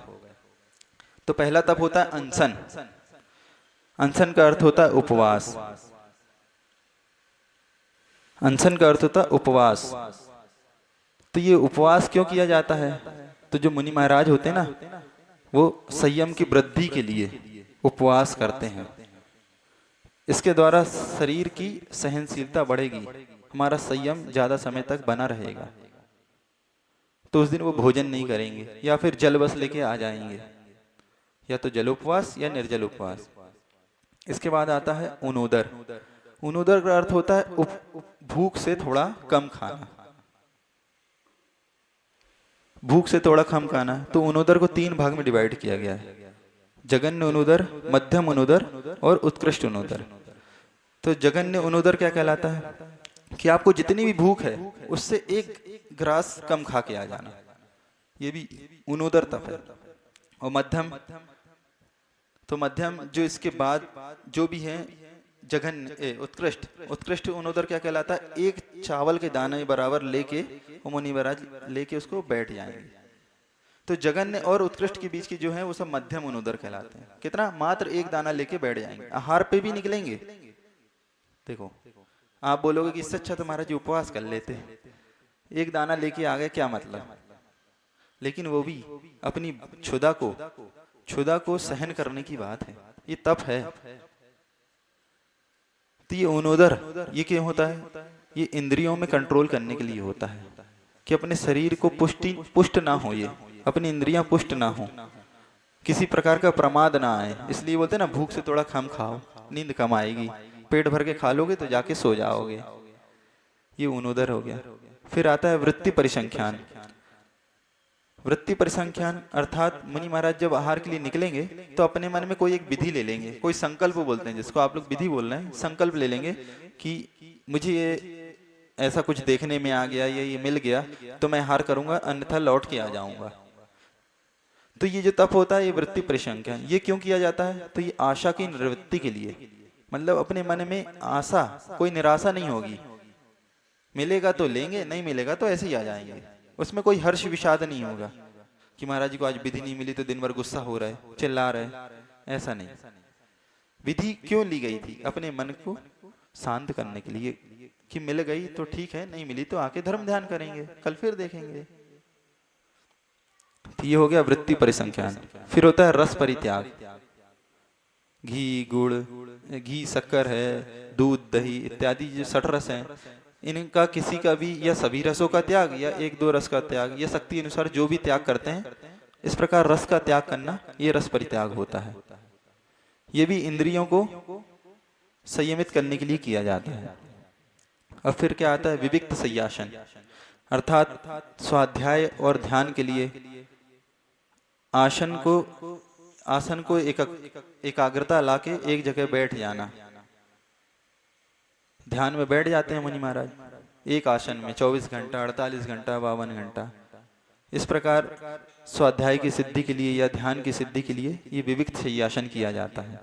तो पहला तप होता है अनशन। अनशन का अर्थ होता है उपवास। अनशन का अर्थ होता है उपवास। तो ये उपवास क्यों किया जाता है? तो जो मुनि महाराज होते हैं ना, वो संयम की वृद्धि के लिए उपवास करते हैं। इसके द्वारा शरीर की सहनशीलता बढ़ेगी, हमारा संयम ज्यादा समय तक बना रहेगा। तो उस दिन वो भोजन नहीं करेंगे, या फिर जल बस लेके आ जाएंगे, या तो जल उपवास या निर्जल उपवास। इसके बाद आता है उनोदर। उनोदर का अर्थ होता है भूख से थोड़ा कम खाना। भूख से थोड़ा कम खाना। तो उनोदर को 3 भाग में डिवाइड किया गया है, जघन्य उनोदर, मध्यम उनोदर और उत्कृष्ट उनोदर। तो जघन्य उनोदर क्या कहलाता है कि आपको जितनी भी भूख है उससे 1 ग्रास कम खा के आ जाना, ये भी उनोदर तप है। और मध्यम, तो मध्यम जो इसके बाद जो भी है जघन्य उत्कृष्ट, उत्कृष्ट उनोदर क्या कहलाता है? 1 चावल के दाने बराबर लेके मुनि महाराज लेके उसको बैठ जाएंगे। तो जघन्य और उत्कृष्ट के बीच की जो है वो सब मध्यम उनोदर कहलाते हैं। कितना? मात्र 1 दाना लेके बैठ जाएंगे, आहार पे भी निकलेंगे। देखो आप बोलोगे कि इससे अच्छा तो महाराज जी उपवास कर लेते, 1 दाना लेके आ गए, क्या मतलब? लेकिन वो भी अपनी क्षुधा को सहन करने की बात है, ये तप है। तो ये उनोदर ये क्यों होता है? ये इंद्रियों में कंट्रोल करने के लिए होता है, कि अपने शरीर को पुष्ट ना हो, ये अपनी इंद्रियां पुष्ट ना हो, किसी प्रकार का प्रमाद ना आए। इसलिए बोलते हैं ना, भूख से थोड़ा कम खाओ, नींद कम आएगी, पेट भर के खा लोगे तो जाके सो जाओगे। ये उनोदर हो गया। फिर आता है वृत्ति परिसंख्यान। वृत्ति परिसंख्यान अर्थात मुनि महाराज जब आहार के लिए निकलेंगे तो अपने मन में कोई एक विधि ले लेंगे, कोई संकल्प बोलते हैं जिसको आप लोग विधि बोल रहे हैं, संकल्प ले लेंगे कि मुझे ये ऐसा कुछ देखने में आ गया, ये मिल गया तो मैं आहार करूंगा, अन्यथा लौट के आ जाऊंगा। तो ये जो तप होता है ये वृत्ति परिसंख्यान। ये क्यों किया जाता है? तो ये आशा की निवृत्ति के लिए, मतलब अपने मन में आशा, कोई निराशा नहीं होगी, मिलेगा तो लेंगे, नहीं मिलेगा तो ऐसे ही आ जाएंगे। उसमें कोई हर्ष विषाद नहीं होगा कि महाराज जी को आज विधि नहीं मिली तो दिन भर गुस्सा हो रहा है, चिल्ला रहे, ऐसा नहीं। विधि क्यों ली गई थी? अपने मन को शांत करने के लिए, कि मिल गई तो ठीक है, नहीं मिली तो आके धर्म ध्यान करेंगे, कल फिर देखेंगे। तो ये हो गया वृत्ति परिसंख्यान। फिर होता है रस परित्याग। घी, गुड़, घी, शक्कर है, दूध, दही इत्यादि जो 60 रस हैं, इनका किसी का भी या सभी रसों का त्याग या एक दो रस का त्याग या शक्ति अनुसार जो भी त्याग करते हैं, इस प्रकार रस का त्याग करना ये रस परित्याग होता है। ये भी इंद्रियों को संयमित करने के लिए किया जाता है। अब फिर क्या आता है विविक्त संयासन, अर्थात स्वाध्याय और ध्यान के लिए आसन को एकाग्रता लाके एक जगह बैठ जाना। ध्यान में बैठ जाते हैं मुनि महाराज एक आसन में 24 घंटा, 48 घंटा, 52 घंटा। इस प्रकार स्वाध्याय की सिद्धि के लिए या ध्यान की सिद्धि के लिए ये विविक्त शय्यासन किया जाता है।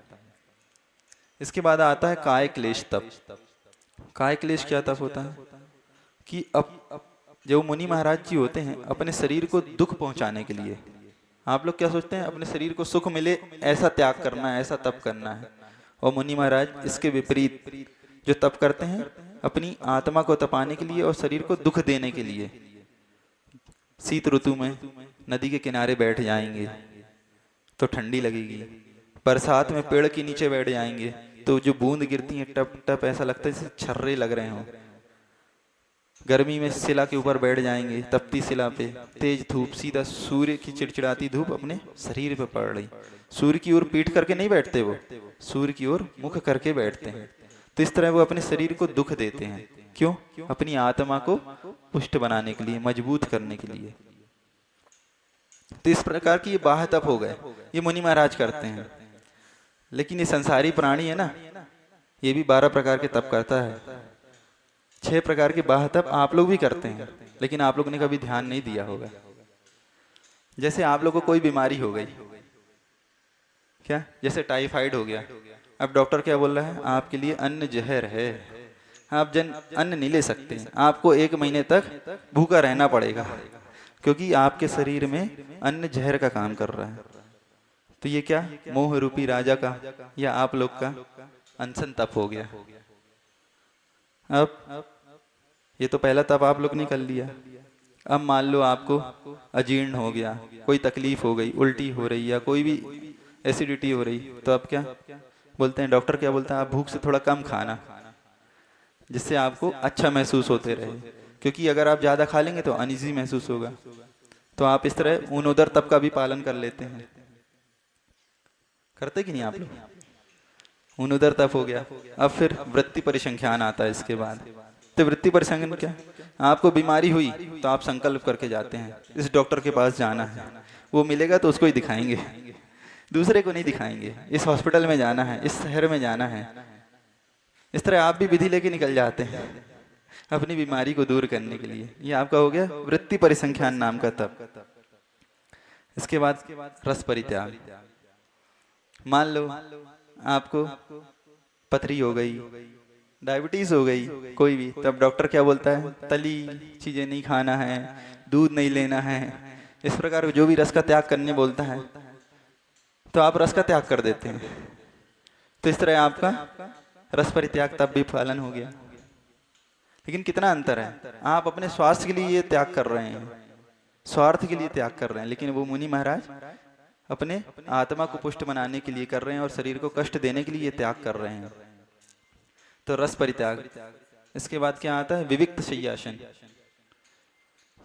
इसके बाद आता है काय क्लेश तप। काय क्लेश क्या तप होता है कि अब जो मुनि महाराज जी होते हैं अपने शरीर को दुख पहुंचाने के लिए, आप लोग क्या सोचते हैं अपने शरीर को सुख मिले ऐसा त्याग करना है, ऐसा तप करना है। और मुनि महाराज इसके विपरीत जो तप करते हैं अपनी आत्मा को तपाने के लिए और शरीर को दुख देने के लिए। शीत ऋतु में नदी के किनारे बैठ जाएंगे तो ठंडी लगेगी, बरसात में पेड़ के नीचे बैठ जाएंगे तो जो बूंद गिरती है टप टप ऐसा लगता है जैसे छर्रे लग रहे हों। गर्मी में शिला के ऊपर बैठ जाएंगे, तपती शिला पे तेज धूप, सीधा सूर्य की चिड़चिड़ाती धूप अपने शरीर पे पड़ रही। सूर्य की ओर पीठ करके नहीं बैठते, वो सूर्य की ओर मुख करके बैठते हैं। तो इस तरह वो अपने शरीर को दुख देते हैं। क्यों? अपनी आत्मा को पुष्ट बनाने के लिए, मजबूत करने के लिए। तो इस प्रकार की ये बाह्य तप हो गए, ये मुनि महाराज करते हैं। लेकिन ये संसारी प्राणी है ना, ये भी 12 प्रकार के तप करता है। 6 प्रकार के बाह्य तप आप लोग भी करते हैं, लेकिन आप लोगों ने कभी ध्यान नहीं दिया होगा। जैसे आप लोग को कोई बीमारी हो गई, क्या जैसे टाइफाइड हो गया, अब डॉक्टर क्या बोल रहा है आपके लिए अन्न जहर है, आप अन्न नहीं ले सकते, आपको 1 महीने तक भूखा रहना पड़ेगा, क्योंकि आपके शरीर में अन्न जहर का काम कर रहा है। तो ये क्या मोह रूपी राजा का या आप लोग का अनशन तप हो गया। अब ये तो पहला तप आप लोग ने कर लिया। अब मान लो आपको अजीर्ण हो गया, कोई तकलीफ हो गई, उल्टी हो रही या कोई भी एसिडिटी हो रही, तो अब क्या बोलते हैं डॉक्टर, क्या बोलता है आप भूख से थोड़ा कम खाना, जिससे आपको अच्छा महसूस होते रहे। क्योंकि अगर आप ज्यादा खा लेंगे तो अनईजी महसूस होगा। तो आप इस तरह ऊनोदर तप का भी पालन कर लेते हैं। करते कि नहीं आप लोग? ऊनोदर तप हो गया। अब फिर वृत्ति परिसंख्यान आता है इसके बाद। तो वृत्ति परिसंख्यान क्या, आपको बीमारी हुई तो आप संकल्प करके जाते हैं इस डॉक्टर के पास जाना है, वो मिलेगा तो उसको ही दिखाएंगे, दूसरे को नहीं दिखाएंगे। इस हॉस्पिटल में जाना है, इस शहर में जाना है। इस तरह आप भी विधि लेके निकल जाते हैं अपनी बीमारी को दूर करने के लिए। ये आपका हो गया वृत्ति परिसंख्यान नाम का तप। इसके बाद रस परित्याग। मान लो आपको पथरी हो गई, डायबिटीज हो गई, कोई भी, तब डॉक्टर क्या बोलता है तली चीजें नहीं खाना है, दूध नहीं लेना है। इस प्रकार जो भी रस का त्याग करने बोलता है तो आप रस का त्याग कर देते हैं। तो इस तरह आपका रस परित्याग तब भी पालन हो गया। लेकिन कितना अंतर है, आप अपने स्वास्थ्य के लिए ये त्याग कर रहे हैं, स्वार्थ के लिए त्याग कर रहे हैं, लेकिन वो मुनि महाराज अपने आत्मा को पुष्ट बनाने के लिए कर रहे हैं और शरीर को कष्ट देने के लिए ये त्याग कर रहे हैं। तो रस परित्याग। इसके बाद क्या आता है विविक्त शय्यासन।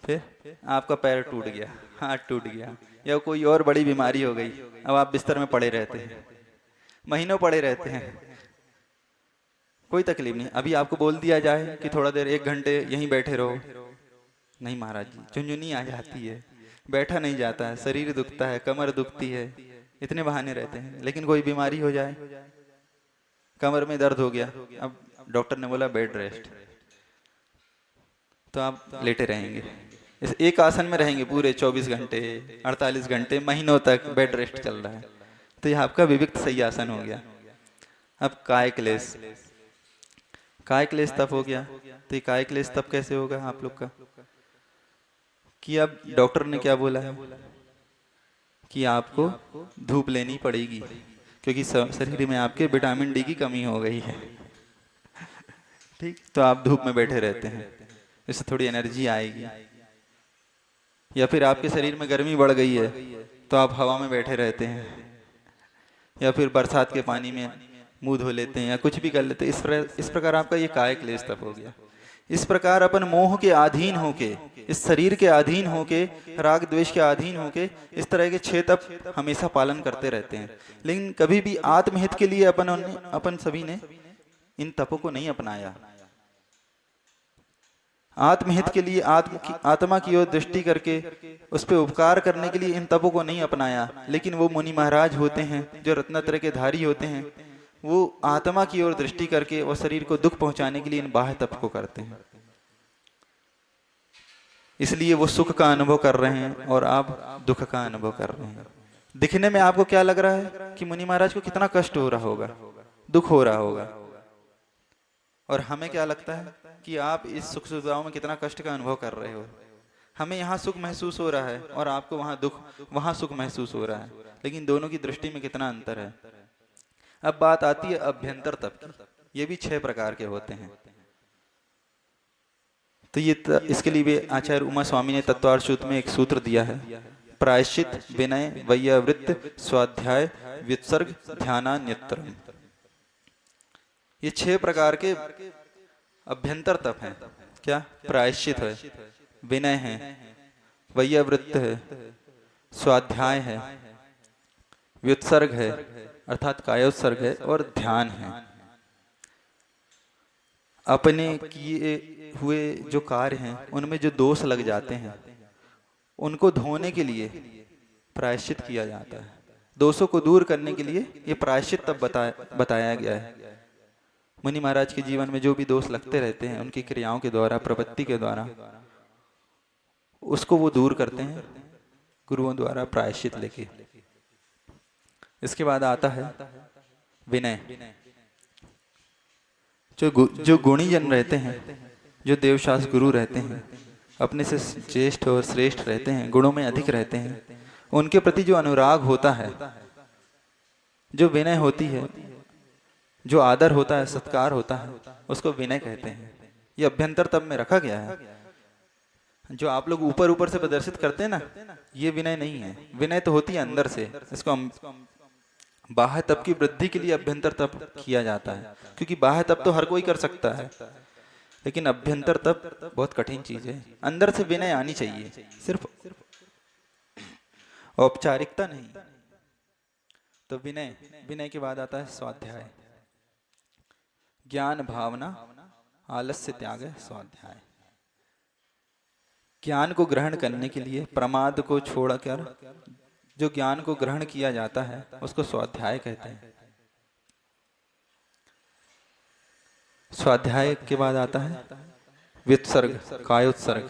फिर आपका पैर टूट गया, हाथ टूट गया, या कोई और बड़ी बीमारी हो गई, अब आप बिस्तर में पड़े रहते हैं, महीनों पड़े रहते हैं, कोई तकलीफ नहीं। अभी आपको बोल दिया जाए कि थोड़ा देर 1 घंटे यहीं बैठे रहो, नहीं महाराज जी, झुंझुनी आ जाती है, बैठा नहीं जाता है, शरीर दुखता है, कमर दुखती है, इतने बहाने रहते हैं। लेकिन कोई बीमारी हो जाए, कमर में दर्द हो गया, अब डॉक्टर ने बोला बेड रेस्ट, तो आप लेटे रहेंगे, इस एक आसन में रहेंगे पूरे 24 घंटे, 48 घंटे, महीनों तक बेड रेस्ट चल रहा है। तो यह आपका विविक्त शय्यासन हो गया। अब काय क्लेश। काय क्लेश तप हो गया। तो ये काय क्लेश तप कैसे होगा आप लोग का, कि अब डॉक्टर ने क्या बोला है कि आपको धूप लेनी पड़ेगी, क्योंकि शरीर में आपके विटामिन डी की कमी हो गई है। ठीक, तो आप धूप में बैठे रहते हैं, इससे थोड़ी एनर्जी आएगी। या फिर आपके शरीर में गर्मी बढ़ गई है तो आप हवा में बैठे रहते हैं, या फिर बरसात के पानी में मुंह धो लेते हैं, या कुछ भी कर लेते हैं। इस प्रकार आपका ये काय क्लेश तप हो गया। इस प्रकार अपन मोह के अधीन होके, इस शरीर के अधीन होके, राग द्वेष के अधीन होके इस तरह के 6 तप हमेशा पालन करते रहते हैं। लेकिन कभी भी आत्महित के लिए अपन सभी ने इन तपों को नहीं अपनाया। आत्महित के लिए आत्मा की ओर दृष्टि करके उस पर उपकार करने के लिए इन तपों को नहीं अपनाया। लेकिन वो मुनि महाराज होते हैं जो रत्नत्रय के धारी होते हैं, वो आत्मा की ओर दृष्टि करके और शरीर को दुख पहुंचाने के लिए इन बाह्य तप को करते हैं। इसलिए वो सुख का अनुभव कर रहे हैं और आप दुख का अनुभव कर रहे हैं। दिखने में आपको क्या लग रहा है कि मुनि महाराज को कितना कष्ट हो रहा होगा, दुख हो रहा होगा, और हमें क्या लगता है कि आप इस सुख सुविधाओं में कितना कष्ट का अनुभव कर रहे हो। हमें यहाँ सुख महसूस हो रहा है और आपको वहाँ दुख, वहाँ सुख महसूस हो रहा है, लेकिन दोनों की दृष्टि में कितना अंतर है। अब बात आती है अभ्यंतर तप की। ये भी 6 प्रकार के होते हैं। तो ये इसके लिए भी आचार्य उमा स्वामी ने तत्वार्थ सूत्र में एक सूत्र दिया है, प्रायश्चित, विनय, वैयावृत्त, स्वाध्याय, व्युत्सर्ग, ध्यानान्यत्रम। ये 6 प्रकार के अभ्यंतर तप हैं। क्या? प्रायश्चित है, विनय है, वैयावृत्त है, स्वाध्याय है, व्युत्सर्ग है अर्थात कायोत्सर्ग है, और ध्यान है। अपने किए हुए जो कार्य हैं उनमें जो दोष लग जाते हैं उनको धोने के लिए प्रायश्चित किया जाता है। दोषों को दूर करने के लिए ये प्रायश्चित तब बताया गया है। मुनि महाराज के जीवन में जो भी दोष लगते रहते हैं उनकी क्रियाओं के द्वारा, प्रवृत्ति के द्वारा, उसको वो दूर करते हैं गुरुओं द्वारा प्रायश्चित लेके। इसके बाद आता है विनय। जो गुणी जन रहते हैं, जो देवशास्त्र गुरु रहते हैं, अपने से ज्येष्ठ और श्रेष्ठ रहते हैं, गुणों में अधिक रहते हैं, उनके प्रति जो अनुराग होता है, जो विनय होती है, जो आदर होता है, सत्कार होता है, उसको विनय कहते हैं। ये अभ्यंतर तप में रखा गया है। जो आप लोग ऊपर ऊपर से प्रदर्शित करते हैं ना, ये विनय नहीं है। विनय तो होती है अंदर से। इसको हम बाह्य तप की वृद्धि के लिए अभ्यंतर तप किया जाता है, क्योंकि बाह्य तप तो हर कोई कर सकता है, लेकिन अभ्यंतर तप बहुत कठिन चीज है। अंदर से विनय आनी चाहिए, सिर्फ औपचारिकता नहीं। तो विनय के बाद आता है स्वाध्याय। ज्ञान, भावना, आलस्य त्याग है स्वाध्याय। ज्ञान को ग्रहण करने के लिए प्रमाद को छोड़कर जो ज्ञान को ग्रहण किया जाता है उसको स्वाध्याय कहते हैं। स्वाध्याय के बाद आता है व्युत्सर्ग, कायोत्सर्ग।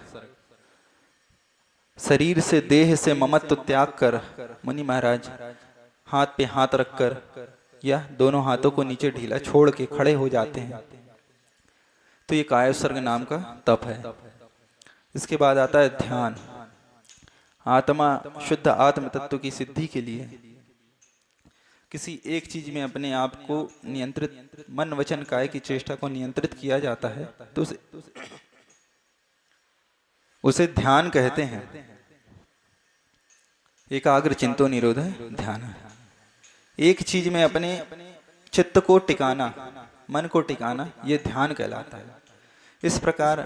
शरीर से, देह से ममत्व त्याग कर मुनि महाराज हाथ पे हाथ रखकर या दोनों हाथों को नीचे ढीला छोड़ के खड़े हो जाते हैं। तो ये कायोत्सर्ग नाम का तप है। इसके बाद आता है ध्यान। आत्मा, शुद्ध आत्म तत्व की सिद्धि के लिए किसी एक चीज में अपने आप को नियंत्रित, मन वचन काय की चेष्टा को नियंत्रित किया जाता है तो उसे ध्यान कहते हैं। एकाग्र चिंतो निरोध ध्यान। एक चीज में अपने चित्त को टिकाना, मन को टिकाना, ये ध्यान कहलाता है। इस प्रकार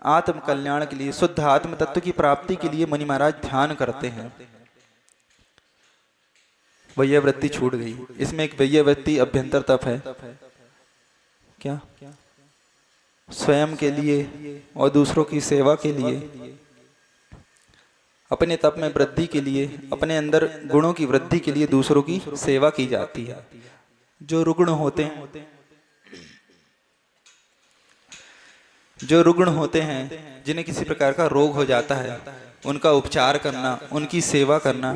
आत्म कल्याण के लिए, शुद्ध आत्म तत्व की प्राप्ति के लिए मुनि महाराज ध्यान करते हैं। वैयावृत्ति छूट गई। इसमें एक वैयावृत्ति अभ्यंतर तप है। क्या? स्वयं के लिए और दूसरों की सेवा के लिए, अपने तप में वृद्धि के लिए, अपने अंदर गुणों की वृद्धि के लिए दूसरों की सेवा की जाती है। जो रुग्ण होते हैं, जिन्हें किसी प्रकार का रोग हो जाता है, उनका उपचार करना, उनकी सेवा करना,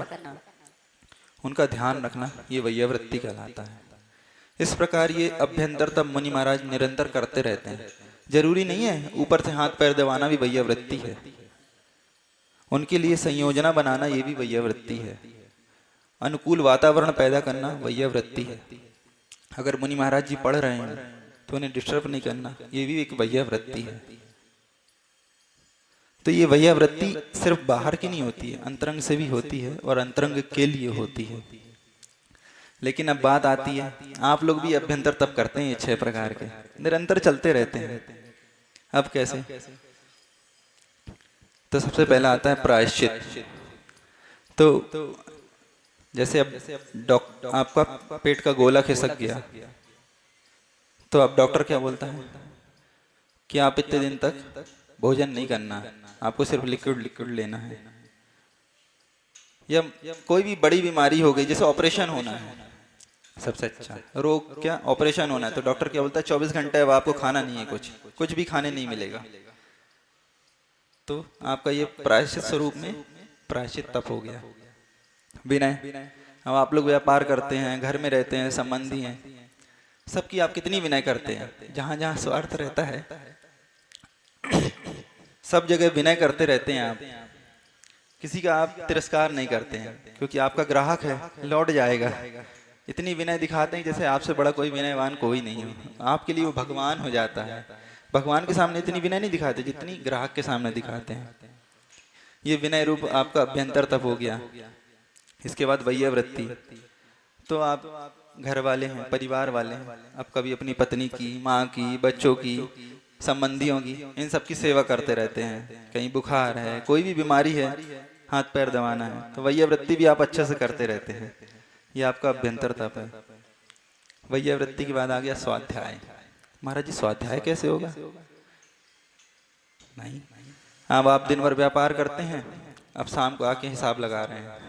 उनका ध्यान रखना, ये वैयावृत्ति कहलाता है। इस प्रकार ये अभ्यंतर तप मुनि महाराज निरंतर करते रहते हैं। जरूरी नहीं है ऊपर से हाथ पैर दबाना भी वैयावृत्ति है। उनके लिए संयोजना बनाना ये भी वैयावृत्ति है। अनुकूल वातावरण पैदा करना वैयावृत्ति है। अगर मुनि महाराज जी पढ़ रहे हैं तो उन्हें डिस्टर्ब नहीं करना, ये भी एक वैया वृत्ति है। तो ये वैया वृत्ति सिर्फ बाहर की नहीं होती है, अंतरंग से भी होती है और अंतरंग के लिए होती है। लेकिन अब बात आती है, आप लोग भी अभ्यंतर तप करते हैं, ये 6 प्रकार के निरंतर चलते रहते हैं। अब कैसे? तो सबसे पहला आता है प्रायश्चित। तो जैसे अब आपका पेट का गोला खिसक गया, तो अब डॉक्टर क्या बोलता है कि आप इतने दिन तक भोजन नहीं करना, आपको सिर्फ लिक्विड लेना है। या कोई भी बड़ी बीमारी हो गई, जैसे ऑपरेशन होना है, सबसे अच्छा रोग क्या, ऑपरेशन होना है, तो डॉक्टर क्या बोलता है 24 घंटे अब आपको खाना नहीं है, कुछ भी खाने नहीं मिलेगा। तो आपका ये प्रायश्चित स्वरूप में प्रायश्चित तप हो गया। विनय, अब आप लोग व्यापार करते हैं, घर में रहते हैं, संबंधी हैं, सबकी आप कितनी विनय करते हैं? जहां जहां स्वार्थ रहता है सब जगह विनय करते रहते हैं आप, किसी का आप तिरस्कार नहीं करते हैं, क्योंकि आपका ग्राहक है, लौट जाएगा। इतनी विनय दिखाते हैं जैसे आपसे बड़ा कोई विनयवान कोई नहीं हो, आपके लिए वो भगवान हो जाता है। भगवान के सामने इतनी विनय नहीं दिखाते जितनी ग्राहक के सामने दिखाते हैं। ये विनय रूप आपका अभ्यंतर तप हो गया। इसके बाद वैया वृत्ति, तो आप घर वाले हैं, परिवार वाले हैं, आप कभी अपनी पत्नी की, माँ की, बच्चों की, संबंधियों की, इन सब की सेवा करते रहते हैं। कहीं बुखार है, कोई भी बीमारी है, हाथ पैर दबाना है, तो वैया वृत्ति भी आप अच्छे से करते रहते हैं। ये आपका अभ्यंतर तप है। वैया वृत्ति के बाद आ गया स्वाध्याय। महाराज जी स्वाध्याय कैसे होगा? नहीं, अब आप दिन भर व्यापार करते हैं, अब शाम को आके हिसाब लगा रहे हैं,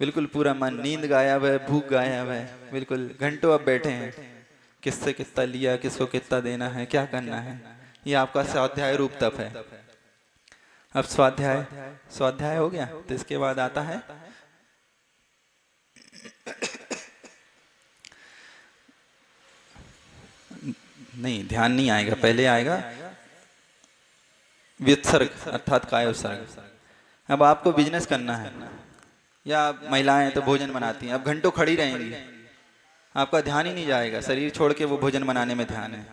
बिल्कुल पूरा मन, नींद गायब है, भूख गायब है, बिल्कुल घंटों अब बैठे हैं, किससे कितना लिया, किसको कितना देना है, क्या करना है। ये आपका स्वाध्याय रूप तप है। अब स्वाध्याय हो गया, तो इसके बाद आता है नहीं, ध्यान नहीं आएगा, पहले आएगा व्युत्सर्ग अर्थात काय उत्सर्ग। अब आपको बिजनेस करना है, या महिलाएं तो भोजन बनाती हैं, अब घंटों खड़ी रहेंगी, आपका ध्यान ही नहीं जाएगा, शरीर छोड़ के वो भोजन बनाने में ध्यान है।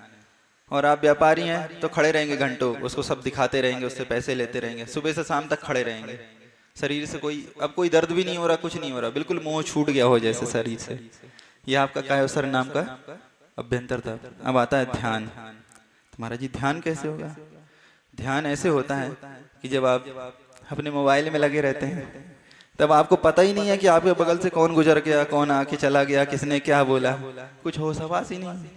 और आप व्यापारी हैं तो खड़े रहेंगे घंटों, उसको सब दिखाते रहेंगे, उससे पैसे लेते रहेंगे, सुबह से शाम तक खड़े रहेंगे, शरीर से कोई दर्द भी नहीं हो रहा, कुछ नहीं हो रहा, बिल्कुल मोह छूट गया हो जैसे शरीर से। यह आपका काय उत्सर्ग नाम का अभ्यंतर था। अब आता है ध्यान। तुम्हारा जी ध्यान कैसे होगा? ध्यान ऐसे होता है कि जब आप अपने मोबाइल में लगे रहते हैं, तब आपको पता ही नहीं है कि आपके बगल से कौन गुजर गया, कौन आके चला गया, किसने क्या बोला, कुछ होश हवास ही नहीं।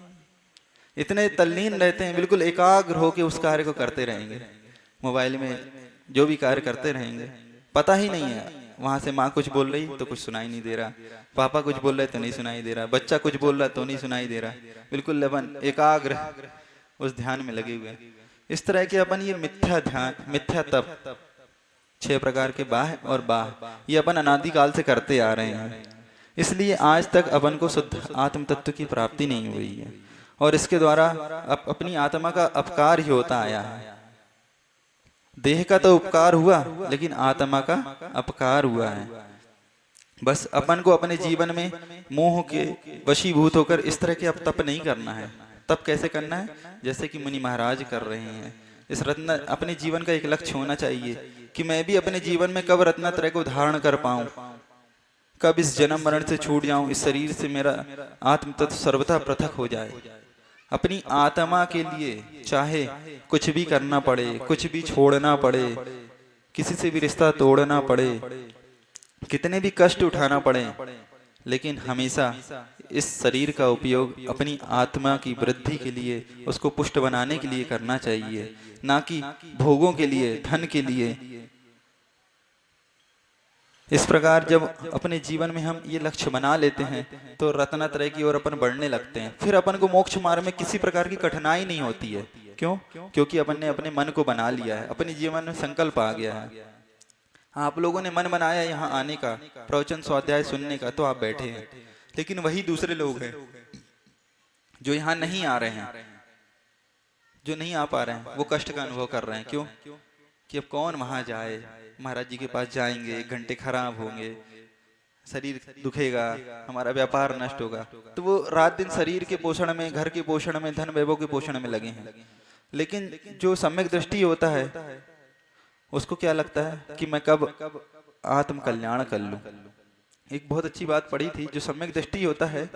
इतने तल्लीन रहते हैं, बिल्कुल एकाग्र होकर उस कार्य को करते रहेंगे, मोबाइल में जो भी कार्य करते रहेंगे, पता ही नहीं है। वहां से माँ कुछ बोल रही तो कुछ सुनाई नहीं दे रहा, पापा कुछ बोल रहे तो नहीं सुनाई दे रहा, बच्चा कुछ बोल रहा तो नहीं सुनाई दे रहा, बिल्कुल लवन एकाग्र उस ध्यान में लगे हुए। इस तरह के अपन ये मिथ्या ध्यान, मिथ्या तप 6 प्रकार के बाह्य और बाह्य, ये अपन अनादिकाल से करते आ रहे हैं। इसलिए आज तक अपन को शुद्ध आत्म तत्व की प्राप्ति नहीं हुई है, और इसके द्वारा अपनी आत्मा का अपकार ही होता आया है। देह का तो उपकार हुआ, लेकिन आत्मा का अपकार हुआ है। बस अपन को अपने जीवन में मोह के वशीभूत होकर इस तरह के अब तप नहीं करना है। तप कैसे करना है? जैसे कि मुनि महाराज कर रहे हैं। इस रत्न अपने जीवन का एक लक्ष्य होना चाहिए कि मैं भी अपने जीवन में कब रत्नत्रय को धारण कर पाऊं, कब इस जन्म मरण से छूट जाऊं, इस शरीर से मेरा आत्म तत्व सर्वथा पृथक हो जाए। अपनी आत्मा के लिए चाहे कुछ भी करना पड़े, कुछ भी छोड़ना पड़े, किसी से भी रिश्ता तोड़ना पड़े, कितने भी कष्ट उठाना पड़े, लेकिन हमेशा इस शरीर का उपयोग अपनी आत्मा की वृद्धि के लिए, उसको पुष्ट बनाने के लिए करना चाहिए, ना कि भोगों के लिए, धन के लिए। इस प्रकार जब अपने जीवन में हम ये लक्ष्य बना लेते हैं तो रत्नत्रय की ओर अपन बढ़ने लगते हैं। फिर अपन को मोक्ष मार्ग में किसी प्रकार की कठिनाई नहीं होती है। क्यों? क्योंकि अपन ने अपने मन को बना लिया है, अपने जीवन में संकल्प आ गया है। आप लोगों ने मन बनाया यहाँ आने का, प्रवचन स्वाध्याय सुनने का, तो आप बैठे हैं। लेकिन वही दूसरे लोग हैं जो यहाँ नहीं आ रहे हैं, जो नहीं आ पा रहे हैं, वो कष्ट का अनुभव कर रहे हैं। क्यों? कि अब कौन वहां जाए, महाराज जी के पास जाएंगे, 1 घंटे खराब होंगे, शरीर दुखेगा, हमारा व्यापार नष्ट होगा, तो वो रात दिन शरीर के पोषण में, घर के पोषण में, धन वैभव के पोषण में लगे हैं। लेकिन जो सम्यक दृष्टि होता है उसको क्या लगता है कि मैं कब आत्म कल्याण कर लूं। एक बहुत अच्छी बात पढ़ी थी, जो सम्यक दृष्टि होता है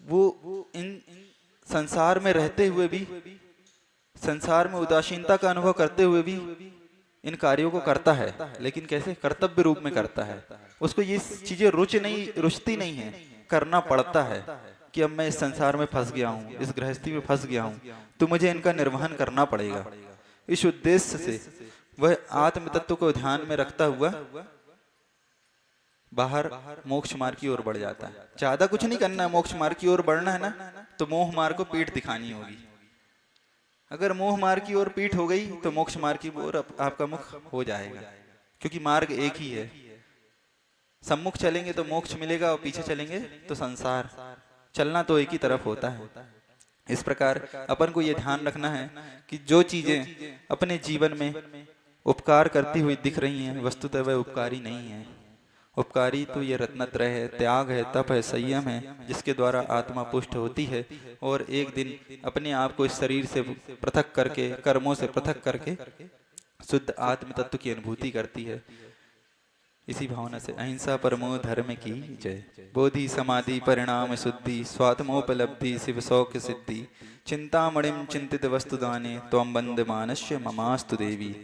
वो इन संसार में रहते हुए भी, संसार में उदासीनता का अनुभव करते हुए भी इन कार्यों को करता है, लेकिन कैसे? कर्तव्य रूप में करता है। उसको ये चीजें रुचती नहीं है, करना पड़ता है कि अब मैं इस संसार में फंस गया हूँ, इस गृहस्थी में फंस गया हूँ, तो मुझे इनका निर्वहन करना पड़ेगा। इस उद्देश्य से वह आत्म तत्व को ध्यान में रखता हुआ बाहर मोक्ष मार्ग की ओर बढ़ जाता है। ज्यादा कुछ नहीं करना है, मोक्ष मार्ग की ओर बढ़ना है ना, तो मोह मार्ग को पीठ दिखानी होगी। अगर मोह मार्ग की ओर पीठ हो गई तो मोक्ष मार्ग की ओर आपका मुख हो जाएगा, क्योंकि मार्ग एक ही है। सम्मुख चलेंगे तो मोक्ष मिलेगा और पीछे चलेंगे तो संसार। चलना तो एक ही तरफ होता है। इस प्रकार अपन को यह ध्यान रखना है कि जो चीजें अपने जीवन में उपकार करती हुई दिख रही हैं, वस्तुतः वह उपकारी नहीं है। उपकारी तो ये रत्नत्रय है, त्याग है, तप है, संयम है, जिसके द्वारा आत्मा पुष्ट होती है और एक दिन अपने आप को इस शरीर से पृथक करके, कर्मों से पृथक करके शुद्ध आत्म तत्व की अनुभूति करती है। इसी भावना से अहिंसा परमो धर्म की जय। बोधि समाधि परिणाम शुद्धि, स्वात्मोपलब्धि शिव सौख्य सिद्धि, चिंतामणिम चिंतित वस्तुदाने त्वं बंद मानस्य ममास्तु देवी।